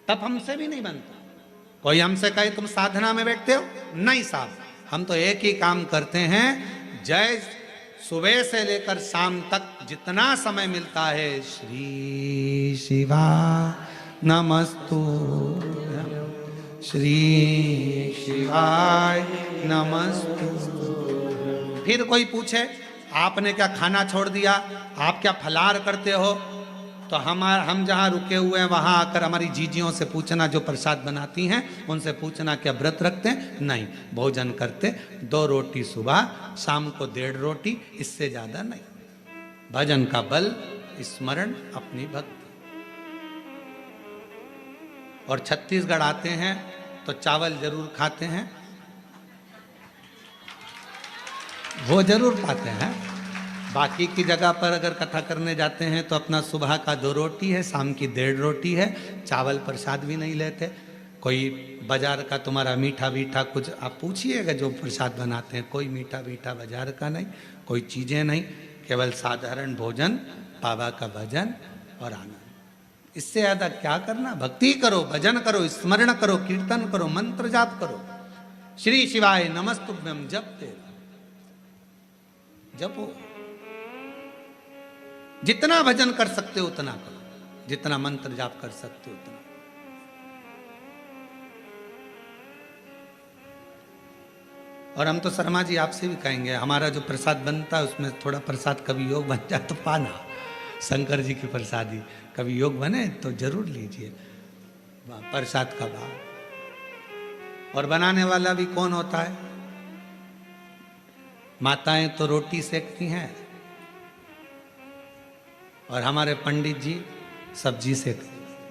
तप हमसे भी नहीं बनता। कोई हमसे कहे तुम साधना में बैठते हो, नहीं साहब, हम तो एक ही काम करते हैं। जय सुबह से लेकर शाम तक जितना समय मिलता है, श्री शिवा नमस्तु, श्री शिवाय नमस्तु। फिर कोई पूछे आपने क्या खाना छोड़ दिया, आप क्या फलाहार करते हो, तो हम जहाँ रुके हुए हैं वहाँ आकर हमारी जीजियों से पूछना, जो प्रसाद बनाती हैं उनसे पूछना क्या व्रत रखते हैं? नहीं, भोजन करते 2 रोटी सुबह, शाम को 1.5 रोटी, इससे ज़्यादा नहीं। भजन का बल, स्मरण, अपनी भक्ति। और छत्तीसगढ़ आते हैं तो चावल जरूर खाते हैं, वो जरूर पाते हैं। बाकी की जगह पर अगर कथा करने जाते हैं तो अपना सुबह का 2 रोटी है, शाम की 1.5 रोटी है, चावल प्रसाद भी नहीं लेते। कोई बाजार का तुम्हारा मीठा मीठा कुछ आप पूछिएगा, जो प्रसाद बनाते हैं कोई मीठा मीठा बाजार का नहीं, कोई चीज़ें नहीं, केवल साधारण भोजन, बाबा का भजन और आनंद। इससे ज़्यादा क्या करना? भक्ति करो, भजन करो, स्मरण करो, कीर्तन करो, मंत्र जाप करो, श्री शिवाय नमस्तुभ्यम जपते जपो। जितना भजन कर सकते हो उतना करो, जितना मंत्र जाप कर सकते हो उतना। और हम तो शर्मा जी आपसे भी कहेंगे, हमारा जो प्रसाद बनता है उसमें थोड़ा प्रसाद कभी योग बन जाए तो पाना, शंकर जी की प्रसादी कभी योग बने तो जरूर लीजिए प्रसाद का भाव। और बनाने वाला भी कौन होता है? माताएं तो रोटी सेकती हैं और हमारे पंडित जी सब्जी से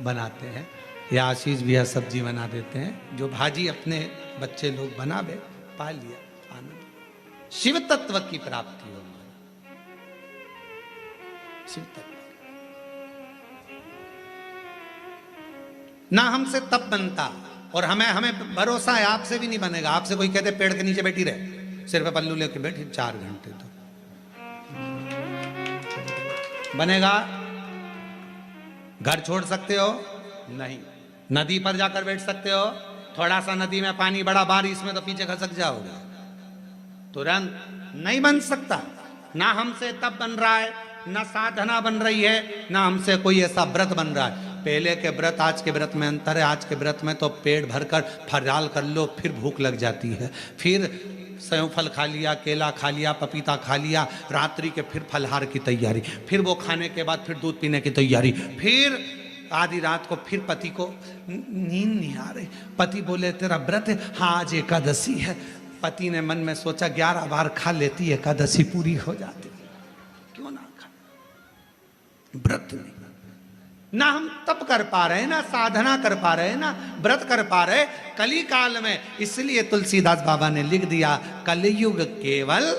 बनाते हैं, या आशीष भैया सब्जी बना देते हैं। जो भाजी अपने बच्चे लोग बनावे, पा लिया आनंद। शिव तत्व की प्राप्ति हो, शिव तत्व। ना हमसे तब बनता, और हमें भरोसा है आपसे भी नहीं बनेगा। आपसे कोई कहते पेड़ के नीचे बैठी रहे, सिर पे पल्लू लेके बैठी 4 घंटे, तो बनेगा? घर छोड़ सकते हो? नहीं। नदी पर जाकर बैठ सकते हो? थोड़ा सा नदी में पानी बड़ा, बारिश में तो पीछे खसक जाओगे, तुरंत नहीं बन सकता। ना हमसे तब बन रहा है, ना साधना बन रही है, ना हमसे कोई ऐसा व्रत बन रहा है। पहले के व्रत आज के व्रत में अंतर है। आज के व्रत में तो पेट भरकर फराल कर लो, फिर भूख लग जाती है, फिर सेव फल खा लिया, केला खा लिया, पपीता खा लिया, रात्रि के फिर फलहार की तैयारी, फिर वो खाने के बाद फिर दूध पीने की तैयारी, फिर आधी रात को फिर पति को नींद नहीं आ रही, पति बोले तेरा व्रत है, हाँ आज एकादशी है। पति ने मन में सोचा 11 बार खा लेती एकादशी पूरी हो जाती, क्यों ना खा। व्रत नहीं, ना हम तप कर पा रहे, ना साधना कर पा रहे, ना व्रत कर पा रहे कली काल में। इसलिए तुलसीदास बाबा ने लिख दिया कलयुग केवल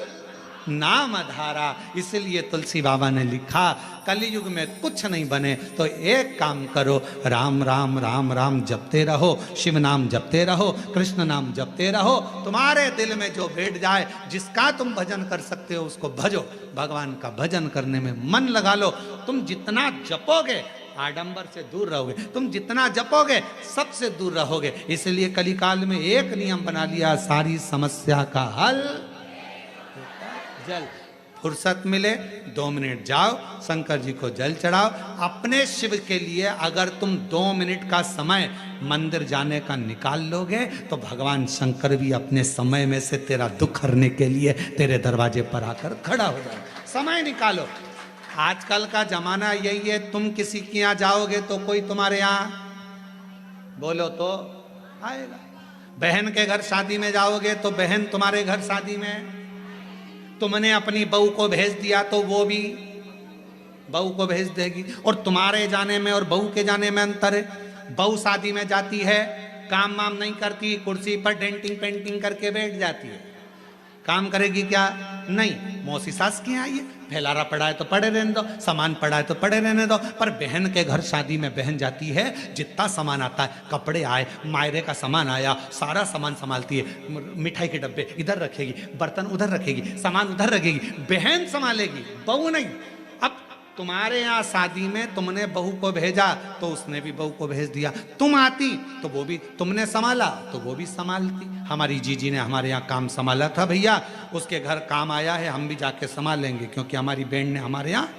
नाम धारा। इसलिए तुलसी बाबा ने लिखा कलयुग में कुछ नहीं बने तो एक काम करो, राम राम राम राम जपते रहो, शिव नाम जपते रहो, कृष्ण नाम जपते रहो। तुम्हारे दिल में जो बैठ जाए, जिसका तुम भजन कर सकते हो उसको भजो। भगवान का भजन करने में मन लगा लो। तुम जितना जपोगे आडंबर से दूर रहोगे, तुम जितना जपोगे सबसे दूर रहोगे। इसलिए कलिकाल में एक नियम बना लिया, सारी समस्या का हल जल। फुर्सत मिले 2 मिनट जाओ, शंकर जी को जल चढ़ाओ। अपने शिव के लिए अगर तुम 2 मिनट का समय मंदिर जाने का निकाल लोगे तो भगवान शंकर भी अपने समय में से तेरा दुख हरने के लिए तेरे दरवाजे पर आकर खड़ा हो जाए। समय निकालो। आजकल का जमाना यही है, तुम किसी के यहाँ जाओगे तो कोई तुम्हारे यहाँ बोलो तो आएगा। बहन के घर शादी में जाओगे तो बहन तुम्हारे घर शादी में, तुमने अपनी बहू को भेज दिया तो वो भी बहू को भेज देगी। और तुम्हारे जाने में और बहू के जाने में अंतर है। बहू शादी में जाती है, काम वाम नहीं करती, कुर्सी पर डेंटिंग पेंटिंग करके बैठ जाती है। काम करेगी क्या? नहीं। मौसी सास की आई है, फैलारा पड़ा है तो पड़े रहने दो, सामान पड़ा है तो पड़े रहने दो। पर बहन के घर शादी में बहन जाती है, जितना सामान आता है, कपड़े आए, मायरे का सामान आया, सारा सामान संभालती है। मिठाई के डब्बे इधर रखेगी, बर्तन उधर रखेगी, सामान उधर रखेगी, बहन संभालेगी, बहू नहीं। अब तुम्हारे यहाँ शादी में तुमने बहू को भेजा तो उसने भी बहू को भेज दिया। तुम आती तो वो भी, तुमने संभाला तो वो भी संभालती। हमारी जीजी ने हमारे यहाँ काम संभाला था भैया, उसके घर काम आया है, हम भी जाके संभालेंगे क्योंकि हमारी बहन ने हमारे यहाँ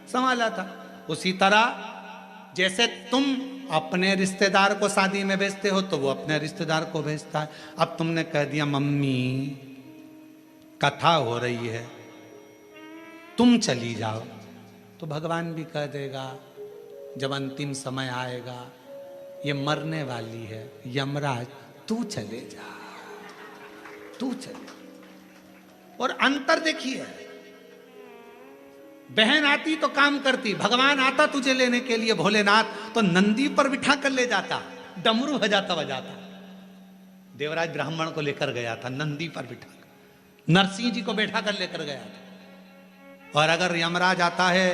संभाला था। उसी तरह जैसे तुम अपने रिश्तेदार को शादी में भेजते हो तो वो अपने रिश्तेदार को भेजता है। अब तुमने कह दिया मम्मी कथा हो रही है तुम चली जाओ, तो भगवान भी कह देगा जब अंतिम समय आएगा, ये मरने वाली है, यमराज तू चले जा, तू चले। और अंतर देखिए, बहन आती तो काम करती, भगवान आता तुझे लेने के लिए भोलेनाथ तो नंदी पर बिठा कर ले जाता, डमरू बजाता बजाता। देवराज ब्राह्मण को लेकर गया था नंदी पर बिठा कर, नरसिंह जी को बैठा कर लेकर गया था। और अगर यमराज आता है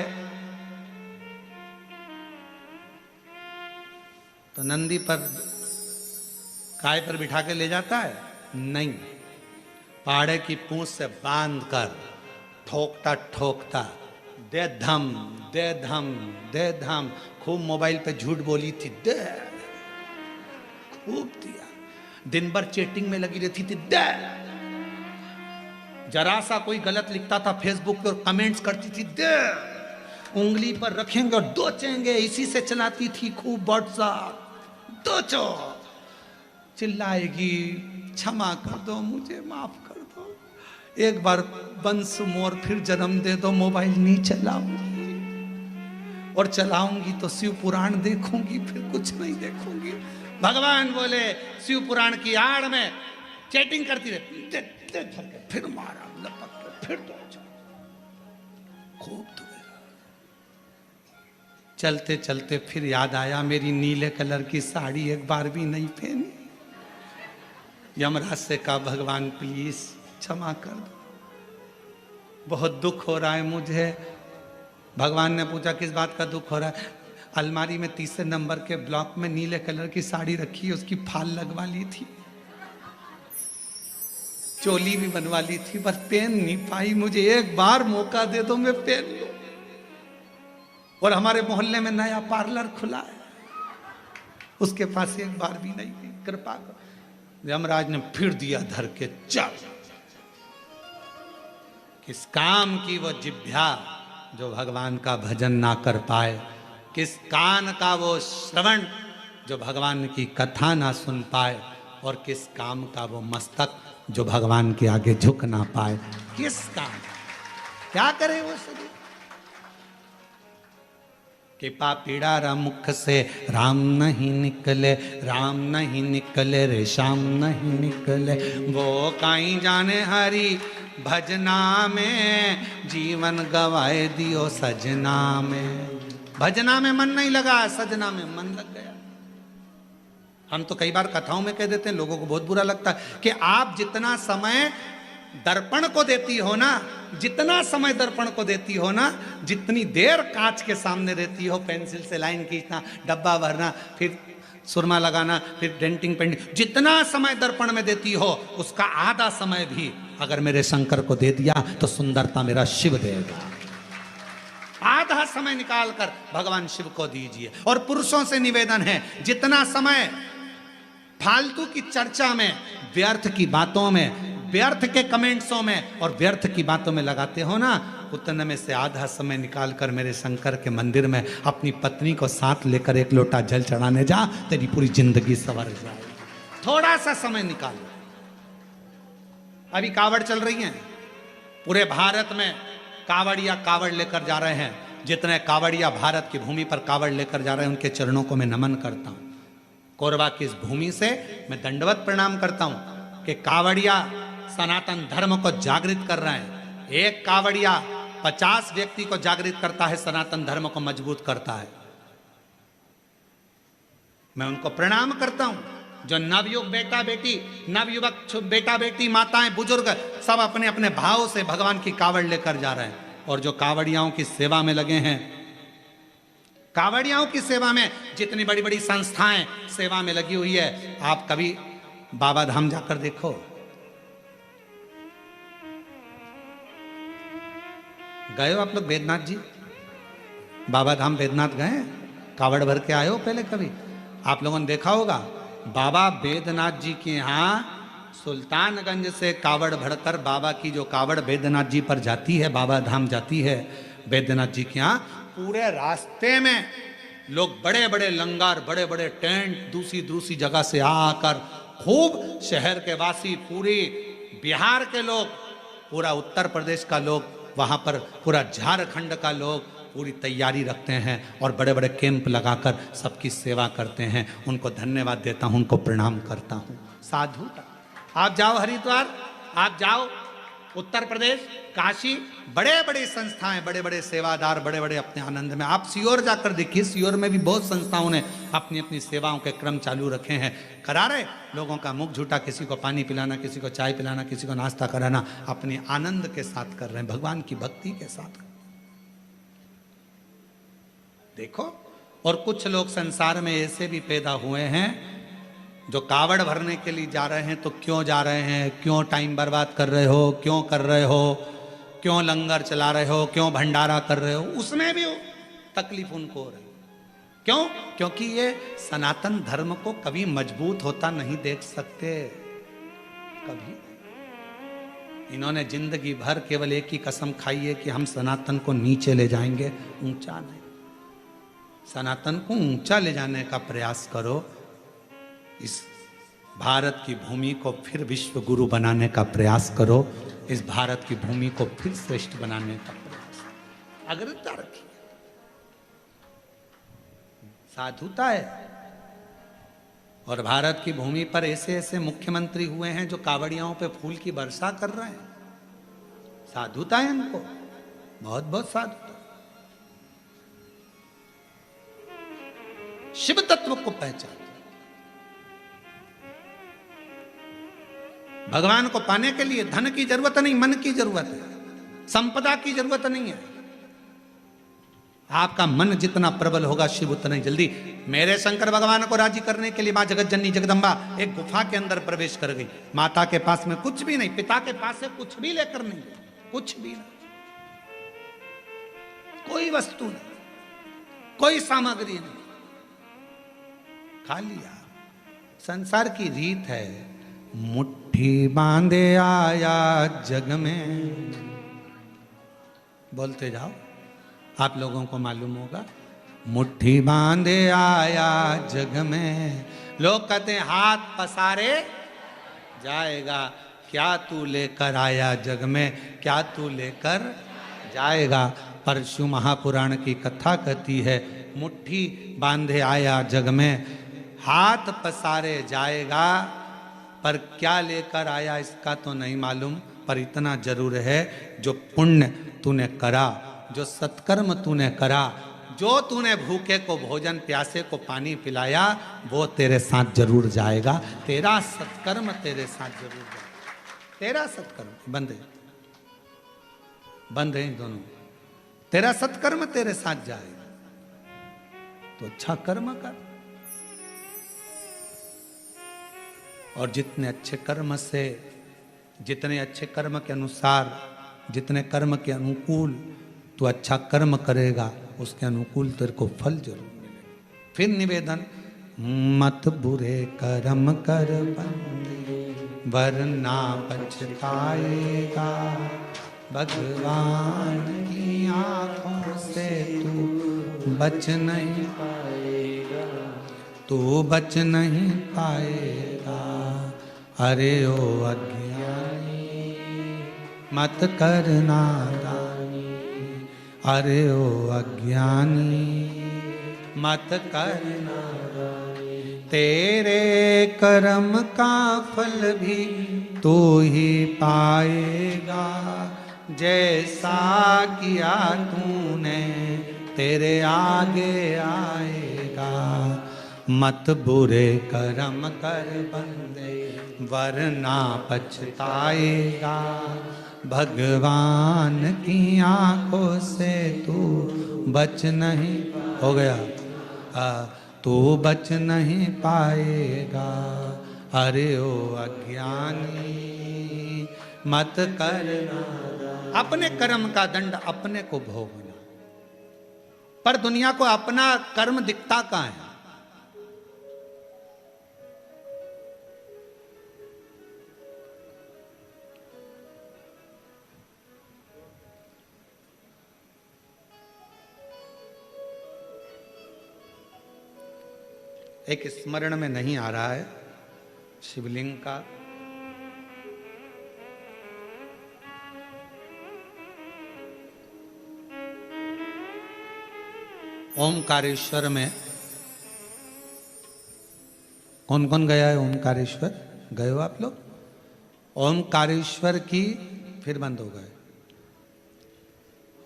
तो नंदी पर काय पर बिठा के ले जाता है? नहीं, पाड़े की पूंछ से बांध कर ठोकता ठोकता, दे धम दे धम दे धम। खूब मोबाइल पे झूठ बोली थी, दे, खूब दिया। दिन भर चैटिंग में लगी रहती थी, दे। जरा सा कोई गलत लिखता था फेसबुक पे और कमेंट्स करती थी, दे। उंगली पर रखेंगे और दोचेंगे, इसी से चलाती थी खूब व्हाट्सएप। दोचो, चिल्लाएगी, क्षमा कर दो, मुझे माफ कर दो, एक बार वंस मोर फिर जन्म दे दो, मोबाइल नहीं चलाऊंगी, और चलाऊंगी तो शिव पुराण देखूंगी, फिर कुछ नहीं देखूंगी। भगवान बोले शिव पुराण की आड़ में चैटिंग करती रहती, दे, दे, दे, फिर मारा लपक के, फिर दो, खूब दुआ। चलते चलते फिर याद आया, मेरी नीले कलर की साड़ी एक बार भी नहीं पहनी। यमराज से कहा, भगवान प्लीज क्षमा कर दो, बहुत दुख हो रहा है मुझे। भगवान ने पूछा, किस बात का दुख हो रहा है? अलमारी में तीसरे नंबर के ब्लॉक में नीले कलर की साड़ी रखी, उसकी फाल लगवा ली थी, चोली भी बनवा ली थी, बस पहन नहीं पाई। मुझे एक बार मौका दे दो, मैं पहन लूं। और हमारे मोहल्ले में नया पार्लर खुला है, उसके पास एक बार भी नहीं थी, कृपा करो। यमराज ने फिर दिया धर के, चल। किस काम की वो जिह्वा जो भगवान का भजन ना कर पाए, किस कान का वो श्रवण जो भगवान की कथा ना सुन पाए, और किस काम का वो मस्तक जो भगवान के आगे झुक ना पाए। किस काम, क्या करे वो शरीर? कृपा पीड़ा मुख से राम नहीं निकले, राम नहीं निकले रे श्याम नहीं निकले। वो काई जाने हरि भजना में, जीवन गवाए दियो सजना में। भजना में मन नहीं लगा, सजना में मन लग गया। हम तो कई बार कथाओं में कह देते हैं, लोगों को बहुत बुरा लगता है कि आप जितना समय दर्पण को देती हो ना, जितना समय दर्पण को देती हो ना, जितनी देर कांच के सामने रहती हो, पेंसिल से लाइन खींचना, डब्बा भरना, फिर सुरमा लगाना, फिर डेंटिंग पेंटिंग, जितना समय दर्पण में देती हो, उसका आधा समय भी अगर मेरे शंकर को दे दिया तो सुंदरता मेरा शिव देगा। आधा समय निकाल कर भगवान शिव को दीजिए। और पुरुषों से निवेदन है, जितना समय फालतू की चर्चा में, व्यर्थ की बातों में, व्यर्थ के कमेंट्सों में और व्यर्थ की बातों में लगाते हो ना, उतने में से आधा समय निकाल कर मेरे शंकर के मंदिर में अपनी पत्नी को साथ लेकर एक लोटा जल चढ़ाने जा, तेरी पूरी जिंदगी संवर जाए। थोड़ा सा समय निकाल। अभी कावड़ चल रही है, पूरे भारत में कावड़िया कावड़ लेकर जा रहे हैं। जितने कावड़िया भारत की भूमि पर कावड़ लेकर जा रहे हैं, उनके चरणों को मैं नमन करता हूं। कोरबा की इस भूमि से मैं दंडवत प्रणाम करता हूं कि कावड़िया सनातन धर्म को जागृत कर रहे हैं। एक कावड़िया 50 व्यक्ति को जागृत करता है, सनातन धर्म को मजबूत करता है। मैं उनको प्रणाम करता हूं। जो नवयुग बेटा बेटी, नवयुवक बेटा बेटी, माताएं, बुजुर्ग, सब अपने अपने भाव से भगवान की कावड़ लेकर जा रहे हैं। और जो कावड़ियाओं की सेवा में लगे हैं, कावड़ियाओं की सेवा में जितनी बड़ी बड़ी संस्थाएं सेवा में लगी हुई है, आप कभी बाबा धाम जाकर देखो। गए हो आप लोग बैद्यनाथ जी? बाबा धाम बैद्यनाथ गए? कावड़ भर के आए हो पहले कभी? आप लोगों ने देखा होगा, बाबा बैद्यनाथ जी के यहाँ सुल्तानगंज से कावड़ भरकर बाबा की जो कावड़ बैद्यनाथ जी पर जाती है, बाबा धाम जाती है बैद्यनाथ जी के यहाँ, पूरे रास्ते में लोग बड़े बड़े लंगर, बड़े बड़े टेंट दूसरी दूसरी जगह से आकर, खूब शहर के वासी, पूरी बिहार के लोग, पूरा उत्तर प्रदेश का लोग, वहाँ पर पूरा झारखंड का लोग पूरी तैयारी रखते हैं और बड़े बड़े कैंप लगाकर सबकी सेवा करते हैं। उनको धन्यवाद देता हूँ, उनको प्रणाम करता हूँ। साधु आप जाओ हरिद्वार, आप जाओ उत्तर प्रदेश, काशी, बड़े बड़े संस्थाएं, बड़े बड़े सेवादार, बड़े बड़े अपने आनंद में। आप सीहोर जाकर देखिए, सीहोर में भी बहुत संस्थाओं ने अपनी अपनी सेवाओं के क्रम चालू रखे हैं। करा रहे लोगों का मुख झूठा, किसी को पानी पिलाना, किसी को चाय पिलाना, किसी को नाश्ता कराना, अपने आनंद के साथ कर रहे हैं, भगवान की भक्ति के साथ। देखो, और कुछ लोग संसार में ऐसे भी पैदा हुए हैं जो कावड़ भरने के लिए जा रहे हैं तो क्यों जा रहे हैं, क्यों टाइम बर्बाद कर रहे हो, क्यों कर रहे हो, क्यों लंगर चला रहे हो, क्यों भंडारा कर रहे हो, उसमें भी तकलीफ उनको हो रही। क्यों? क्योंकि ये सनातन धर्म को कभी मजबूत होता नहीं देख सकते, कभी। इन्होंने जिंदगी भर केवल एक ही कसम खाई है कि हम सनातन को नीचे ले जाएंगे, ऊंचा नहीं। सनातन को ऊंचा ले जाने का प्रयास करो। इस भारत की भूमि को फिर विश्व गुरु बनाने का प्रयास करो। इस भारत की भूमि को फिर श्रेष्ठ बनाने का प्रयास, अग्रता रखिए। साधुता है। और भारत की भूमि पर ऐसे ऐसे मुख्यमंत्री हुए हैं जो कावड़ियाओं पे फूल की वर्षा कर रहे हैं। साधुता है इनको, बहुत बहुत साधुता। शिव तत्व को पहचान। भगवान को पाने के लिए धन की जरूरत नहीं, मन की जरूरत है, संपदा की जरूरत नहीं है। आपका मन जितना प्रबल होगा, शिव उतना ही जल्दी। मेरे शंकर भगवान को राजी करने के लिए मां जगत जननी जगदम्बा एक गुफा के अंदर प्रवेश कर गई। माता के पास में कुछ भी नहीं, पिता के पास से कुछ भी लेकर नहीं, कुछ भी नहीं, कोई वस्तु नहीं, कोई सामग्री नहीं, खा लिया। संसार की रीत है, मुट्ठी बांधे आया जग में। बोलते जाओ, आप लोगों को मालूम होगा। मुट्ठी बांधे आया जग में, लोग कहते हैं हाथ पसारे जाएगा। क्या तू लेकर आया जग में, क्या तू लेकर जाएगा। परशु महापुराण की कथा कहती है, मुट्ठी बांधे आया जग में, हाथ पसारे जाएगा, पर क्या लेकर आया इसका तो नहीं मालूम। पर इतना जरूर है, जो पुण्य तूने करा, जो सत्कर्म तूने करा, जो तूने भूखे को भोजन, प्यासे को पानी पिलाया, वो तेरे साथ जरूर जाएगा। तेरा सत्कर्म तेरे साथ जरूर जाएगा। तेरा सत्कर्म बंद है, बंद है दोनों। तेरा सत्कर्म तेरे साथ जाएगा, तो अच्छा कर्म कर। और जितने अच्छे कर्म से, जितने अच्छे कर्म के अनुसार, जितने कर्म के अनुकूल तू अच्छा कर्म करेगा, उसके अनुकूल तेरे को फल जरूर मिलेगा। फिर निवेदन, मत बुरे कर्म कर बंदे, वरना पछताएगा। भगवान की आंखों से तू बच नहीं पाएगा, तू बच नहीं पाएगा। अरे ओ अज्ञानी मत करना दानी, अरे ओ अज्ञानी मत करना दानी। तेरे कर्म का फल भी तू ही पाएगा, जैसा किया तूने तेरे आगे आएगा। मत बुरे कर्म कर बंदे, वरना पछताएगा। भगवान की आंखों से तू बच नहीं, हो गया, तू बच नहीं पाएगा। अरे ओ अज्ञानी मत करना, अपने कर्म का दंड अपने को भोगना। पर दुनिया को अपना कर्म दिखता कहाँ है? एक स्मरण में नहीं आ रहा है शिवलिंग का, ओमकारेश्वर में कौन कौन गया है? ओमकारेश्वर गए हो आप लोग? ओमकारेश्वर की, फिर बंद हो गए।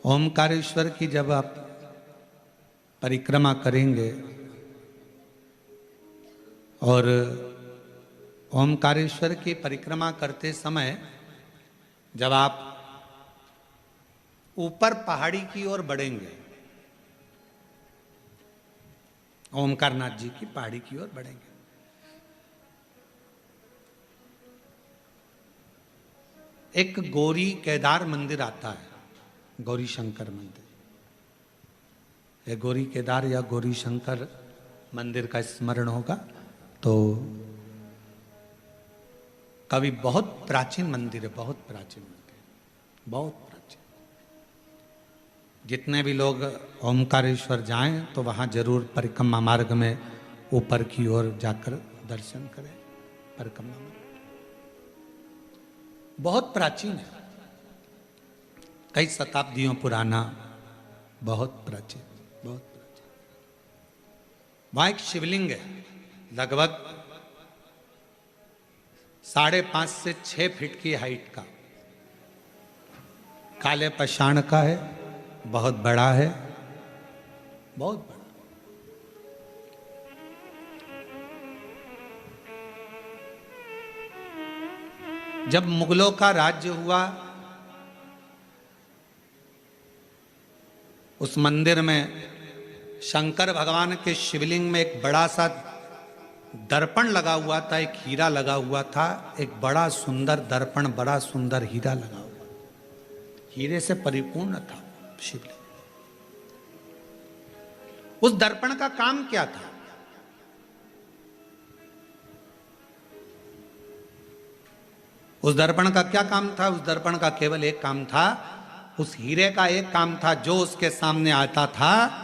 ओमकारेश्वर की जब आप परिक्रमा करेंगे और ओमकारेश्वर की परिक्रमा करते समय जब आप ऊपर पहाड़ी की ओर बढ़ेंगे, ओमकारनाथ जी की पहाड़ी की ओर बढ़ेंगे, एक गौरी केदार मंदिर आता है, गौरी शंकर मंदिर। ये गौरी केदार या गौरी शंकर मंदिर का स्मरण होगा तो कभी बहुत प्राचीन मंदिर है, बहुत प्राचीन मंदिर, बहुत प्राचीन। जितने भी लोग ओमकारेश्वर जाएं तो वहां जरूर परिक्रमा मार्ग में ऊपर की ओर जाकर दर्शन करें। परिक्रमा मार्ग बहुत प्राचीन है, कई शताब्दियों पुराना, बहुत प्राचीन, बहुत प्राचीन। वहां एक शिवलिंग है, लगभग 5.5 से 6 फीट की हाइट का, काले पाषाण का है, बहुत बड़ा है, बहुत बड़ा। जब मुगलों का राज्य हुआ, उस मंदिर में शंकर भगवान के शिवलिंग में एक बड़ा सा दर्पण लगा हुआ था, एक हीरा लगा हुआ था, एक बड़ा सुंदर दर्पण, बड़ा सुंदर हीरा लगा हुआ, हीरे से परिपूर्ण था शिवलिंग। उस दर्पण का काम क्या था? उस दर्पण का क्या काम था? उस दर्पण का केवल एक काम था, उस हीरे का एक काम था, जो उसके सामने आता था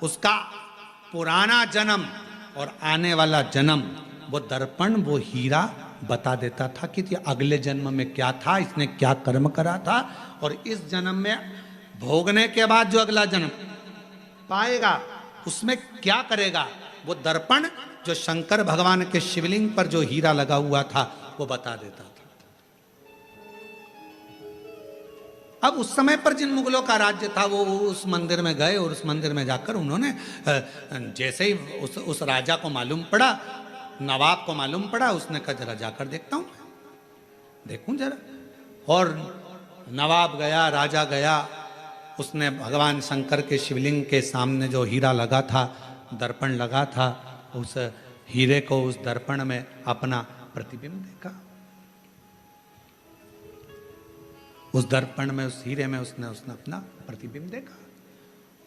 उसका पुराना जन्म और आने वाला जन्म, वो दर्पण, वो हीरा बता देता था कि अगले जन्म में क्या था, इसने क्या कर्म करा था, और इस जन्म में भोगने के बाद जो अगला जन्म पाएगा उसमें क्या करेगा। वो दर्पण जो शंकर भगवान के शिवलिंग पर जो हीरा लगा हुआ था वो बता देता था। अब उस समय पर जिन मुगलों का राज्य था वो उस मंदिर में गए और उस मंदिर में जाकर उन्होंने जैसे ही उस राजा को मालूम पड़ा, नवाब को मालूम पड़ा, उसने कहा जरा जाकर देखता हूं, देखूं जरा। और नवाब गया, राजा गया, उसने भगवान शंकर के शिवलिंग के सामने जो हीरा लगा था, दर्पण लगा था, उस हीरे को, उस दर्पण में अपना प्रतिबिंब देखा। उस दर्पण में, उस हीरे में उसने अपना प्रतिबिंब देखा।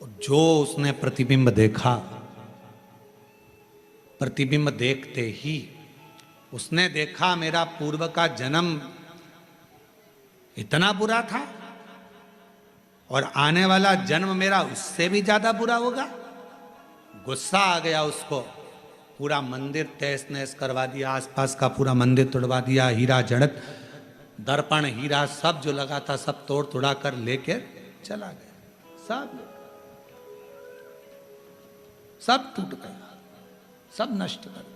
और जो उसने प्रतिबिंब देखा, प्रतिबिंब देखते ही उसने देखा मेरा पूर्व का जन्म इतना बुरा था और आने वाला जन्म मेरा उससे भी ज्यादा बुरा होगा। गुस्सा आ गया उसको, पूरा मंदिर तहस नहस करवा दिया, आसपास का पूरा मंदिर तोड़वा दिया, हीरा जड़त, दर्पण, हीरा सब जो लगा था सब तोड़ तोड़ा कर लेकर चला गया, सब टूट गया, सब नष्ट कर दिया।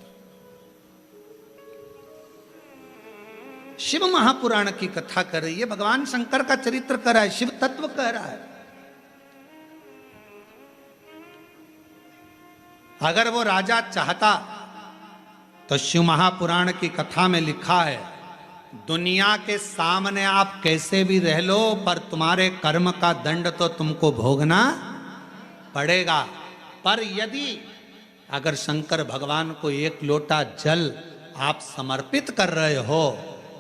शिव महापुराण की कथा कर रही है, भगवान शंकर का चरित्र कर रहा है, शिव तत्व कह रहा है। अगर वो राजा चाहता तो शिव महापुराण की कथा में लिखा है, दुनिया के सामने आप कैसे भी रह लो पर तुम्हारे कर्म का दंड तो तुमको भोगना पड़ेगा। पर यदि अगर शंकर भगवान को एक लोटा जल आप समर्पित कर रहे हो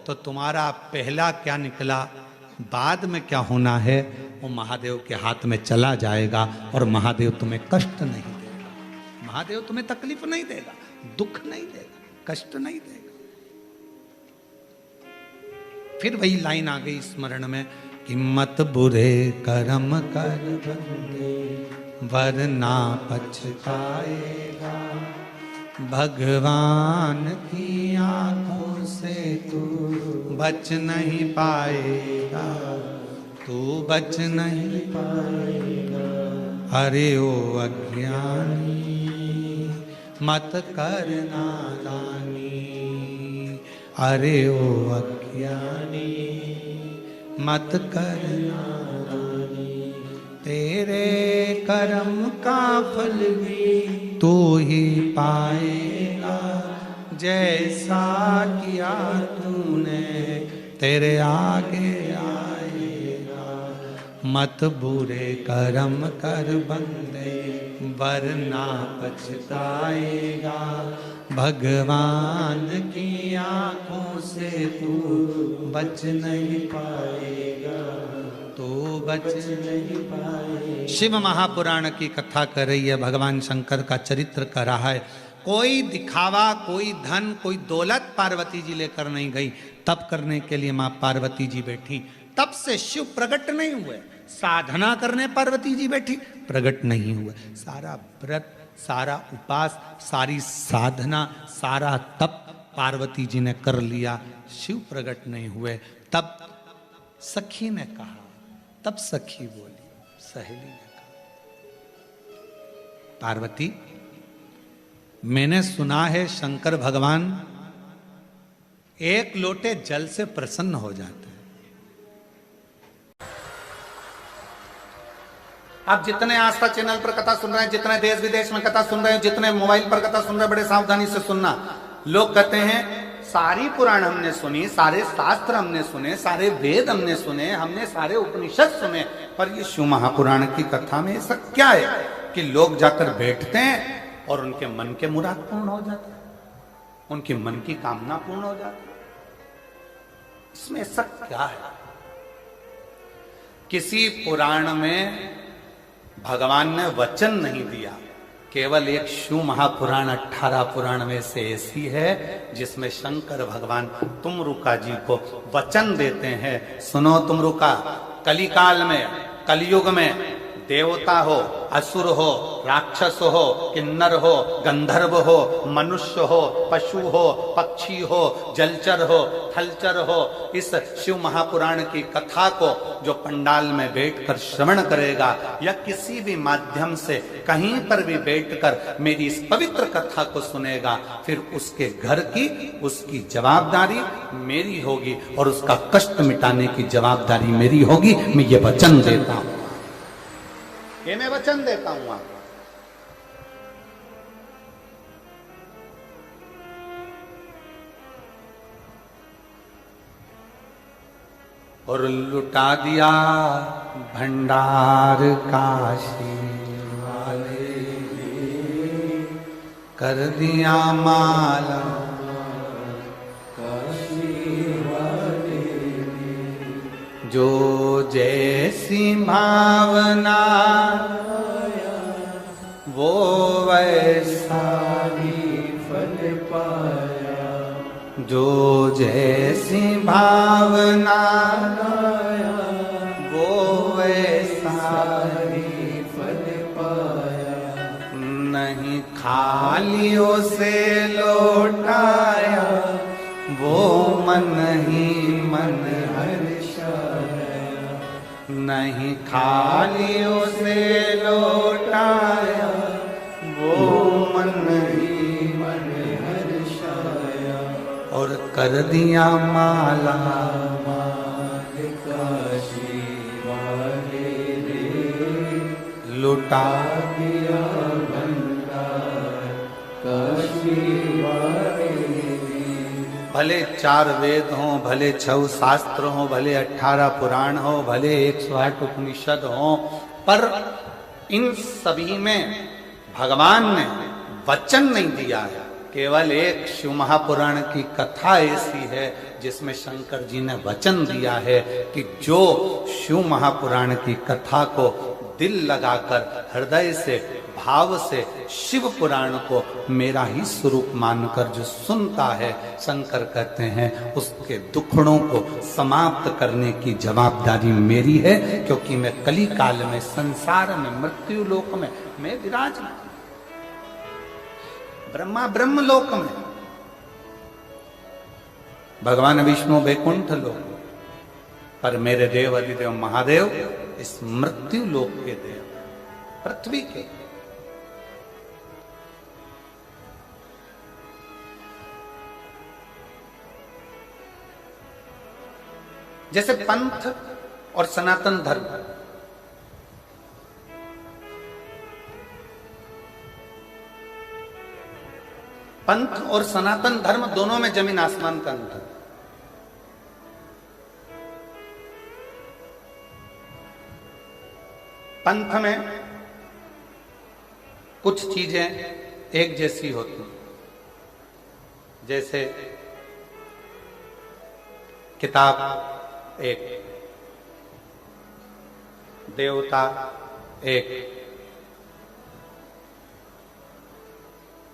तो तुम्हारा पहला क्या निकला, बाद में क्या होना है, वो महादेव के हाथ में चला जाएगा और महादेव तुम्हें कष्ट नहीं देगा, महादेव तुम्हें तकलीफ नहीं देगा, दुख नहीं देगा, कष्ट नहीं देगा। फिर वही लाइन आ गई स्मरण में कि मत बुरे कर्म कर बंदे वरना पछताएगा, भगवान की आंखों से तू बच नहीं पाएगा, तू बच नहीं पाएगा। अरे ओ अज्ञानी मत कर नादानी, अरे ओ अज्ञानी मत कर नादानी, तेरे कर्म का फल भी तू ही पाएगा, जैसा किया तूने तेरे आगे आएगा। मत बुरे कर्म कर बंदे वरना पछताएगा, भगवान की आंखों से तू बच नहीं पाएगा, तो बच नहीं पाएगा। शिव महापुराण की कथा कर रही है, भगवान शंकर का चरित्र कर रहा है। कोई दिखावा, कोई धन, कोई दौलत पार्वती जी लेकर नहीं गई। तप करने के लिए मां पार्वती जी बैठी, तब से शिव प्रकट नहीं हुए। साधना करने पार्वती जी बैठी, प्रकट नहीं हुए। सारा व्रत, सारा उपास, सारी साधना, सारा तप पार्वती जी ने कर लिया, शिव प्रकट नहीं हुए। तब सखी ने कहा, तब सखी बोली, सहेली ने कहा, पार्वती मैंने सुना है शंकर भगवान एक लोटे जल से प्रसन्न हो जाते हैं। आप जितने आस्था चैनल पर कथा सुन रहे हैं, जितने देश विदेश में कथा सुन रहे हैं, जितने मोबाइल पर कथा सुन रहे हैं, बड़े सावधानी से सुनना। लोग कहते हैं सारी पुराण हमने सुनी, सारे शास्त्र हमने सुने, सारे वेद हमने सुने, हमने सारे उपनिषद सुने, पर ये शिव महापुराण की कथा में ऐसा क्या है कि लोग जाकर बैठते हैं और उनके मन के मुराद पूर्ण हो जाते हैं, उनके मन की कामना पूर्ण हो जाती है। इसमें ऐसा क्या है? किसी पुराण में भगवान ने वचन नहीं दिया, केवल एक शिव महापुराण 18 पुराण में से ऐसी है जिसमें शंकर भगवान तुमरुका जी को वचन देते हैं, सुनो तुमरुका, कलिकाल में, कलयुग में देवता हो, असुर हो, राक्षस हो, किन्नर हो, गंधर्व हो, मनुष्य हो, पशु हो, पक्षी हो, जलचर हो, थलचर हो, इस शिव महापुराण की कथा को जो पंडाल में बैठकर श्रवण करेगा या किसी भी माध्यम से कहीं पर भी बैठकर मेरी इस पवित्र कथा को सुनेगा, फिर उसके घर की, उसकी जवाबदारी मेरी होगी और उसका कष्ट मिटाने की जवाबदारी मेरी होगी। मैं ये वचन देता हूं, ये मैं वचन देता हूं आपको। और लुटा दिया भंडार काशी वाले, कर दिया माला काशी वाले, जो जैसी भावना वो वैसा ही फल पाया, जो जैसी भावना वो वैसा ही फल पाया, नहीं खालियों से लौटाया, वो मन ही मन हर्षाया, नहीं खालियों से लौटाया, वो मन ही मन हर्षाया, और कर दिया माला माल काशी वाले रे, लुटा दिया भंडार काशी वाले। भले 4 वेद हों, भले 6 शास्त्र हों, भले 18 पुराण हो, भले 108 उपनिषद हों, पर इन सभी में भगवान ने वचन नहीं दिया है। केवल एक शिव महापुराण की कथा ऐसी है जिसमें शंकर जी ने वचन दिया है कि जो शिव महापुराण की कथा को दिल लगाकर, हृदय से, भाव से शिव पुराण को मेरा ही स्वरूप मानकर जो सुनता है, शंकर कहते हैं उसके दुखड़ों को समाप्त करने की जवाबदारी मेरी है, क्योंकि मैं कली काल में, संसार में, मृत्यु लोक में मैं विराजमान, ब्रह्मा ब्रह्म लोक में, भगवान विष्णु वैकुंठ लोक, पर मेरे देव अधिदेव महादेव इस मृत्यु लोक के देव, पृथ्वी के। जैसे पंथ और सनातन धर्म, पंथ और सनातन धर्म दोनों में जमीन आसमान का अंतर। पंथ में कुछ चीजें एक जैसी होती, जैसे किताब एक, देवता एक,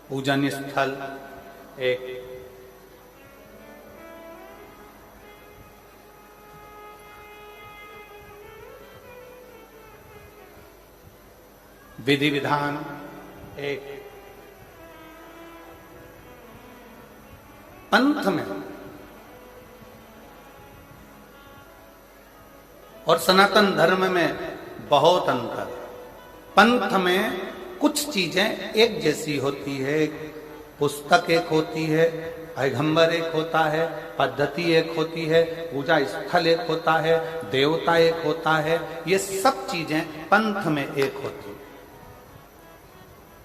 पूजन स्थल एक, विधि विधान एक, पंथ में और सनातन धर्म में बहुत अंतर। पंथ में कुछ चीजें एक जैसी होती है, पुस्तक एक होती है, पैगंबर एक होता है, पद्धति एक होती है, पूजा स्थल एक होता है, देवता एक होता है, ये सब चीजें पंथ में एक होती है।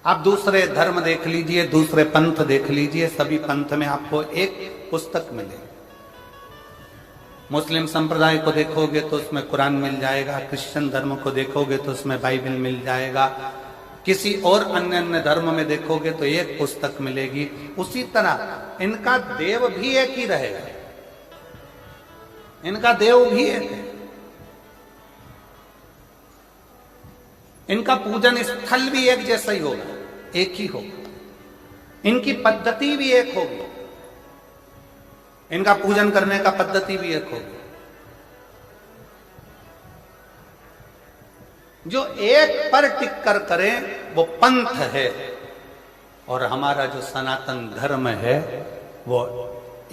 आप दूसरे धर्म देख लीजिए, दूसरे पंथ देख लीजिए, सभी पंथ में आपको एक पुस्तक मिलेगी। मुस्लिम संप्रदाय को देखोगे तो उसमें कुरान मिल जाएगा, क्रिश्चियन धर्म को देखोगे तो उसमें बाइबल मिल जाएगा, किसी और अन्य धर्म में देखोगे तो एक पुस्तक मिलेगी। उसी तरह इनका देव भी एक ही रहेगा, इनका देव भी एक है, इनका पूजन स्थल भी एक जैसा ही होगा, एक ही होगा, इनकी पद्धति भी एक होगी, इनका पूजन करने का पद्धति भी एक होगी। जो एक पर टिक कर करे वो पंथ है, और हमारा जो सनातन धर्म है वो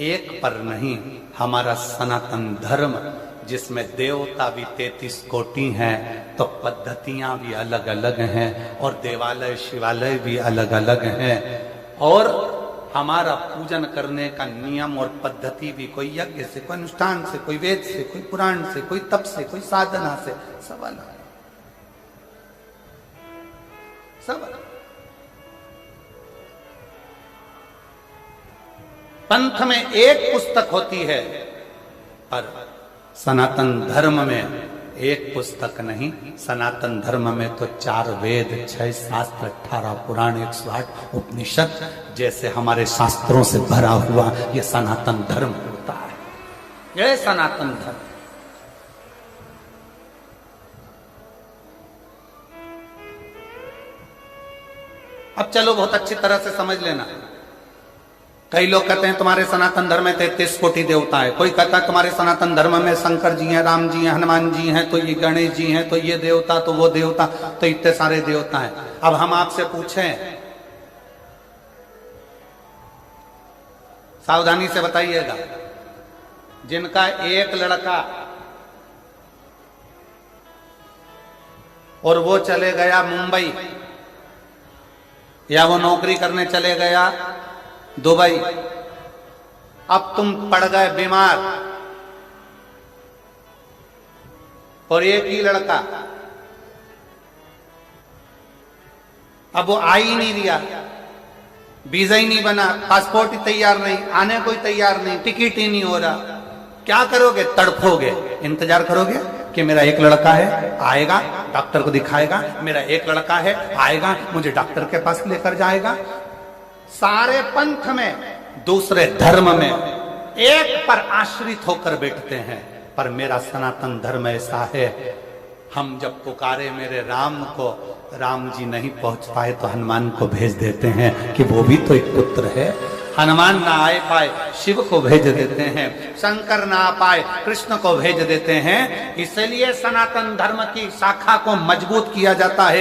एक पर नहीं, हमारा सनातन धर्म जिसमें देवता भी 33 कोटि हैं, तो पद्धतियां भी अलग अलग हैं, और देवालय शिवालय भी अलग अलग हैं, और हमारा पूजन करने का नियम और पद्धति भी कोई यज्ञ से, कोई अनुष्ठान से, कोई वेद से, कोई पुराण से, कोई तप से, कोई साधना से, सब अलग, सब अलग। पंथ में एक पुस्तक होती है, पर सनातन धर्म में एक पुस्तक नहीं। सनातन धर्म में तो 4 वेद, 6 शास्त्र, 18 पुराण, 108 उपनिषद जैसे हमारे शास्त्रों से भरा हुआ ये सनातन धर्म होता है, यह सनातन धर्म। अब चलो बहुत अच्छी तरह से समझ लेना। कई लोग कहते हैं तुम्हारे सनातन धर्म में 33 कोटि देवता है, कोई कहता है तुम्हारे सनातन धर्म में शंकर जी हैं, राम जी हैं, हनुमान जी हैं, तो ये गणेश जी हैं, तो ये देवता, तो वो देवता, तो इतने सारे देवता हैं। अब हम आपसे पूछें, सावधानी से बताइएगा, जिनका एक लड़का और वो चले गया मुंबई, या वो नौकरी करने चले गया दुबई, अब तुम पड़ गए बीमार, और एक ही लड़का, अब वो आ ही नहीं रहा, वीजा ही नहीं बना, पासपोर्ट ही तैयार नहीं, आने कोई तैयार नहीं, टिकट ही नहीं हो रहा, क्या करोगे? तड़फोगे, इंतजार करोगे कि मेरा एक लड़का है, आएगा, डॉक्टर को दिखाएगा, मेरा एक लड़का है, आएगा, मुझे डॉक्टर के पास लेकर जाएगा। सारे पंथ में, दूसरे धर्म में एक पर आश्रित होकर बैठते हैं, पर मेरा सनातन धर्म ऐसा है, हम जब पुकारे मेरे राम को, राम जी नहीं पहुंच पाए तो हनुमान को भेज देते हैं कि वो भी तो एक पुत्र है। हनुमान ना आए पाए, शिव को भेज देते हैं, शंकर ना आ पाए, कृष्ण को भेज देते हैं। इसलिए सनातन धर्म की शाखा को मजबूत किया जाता है।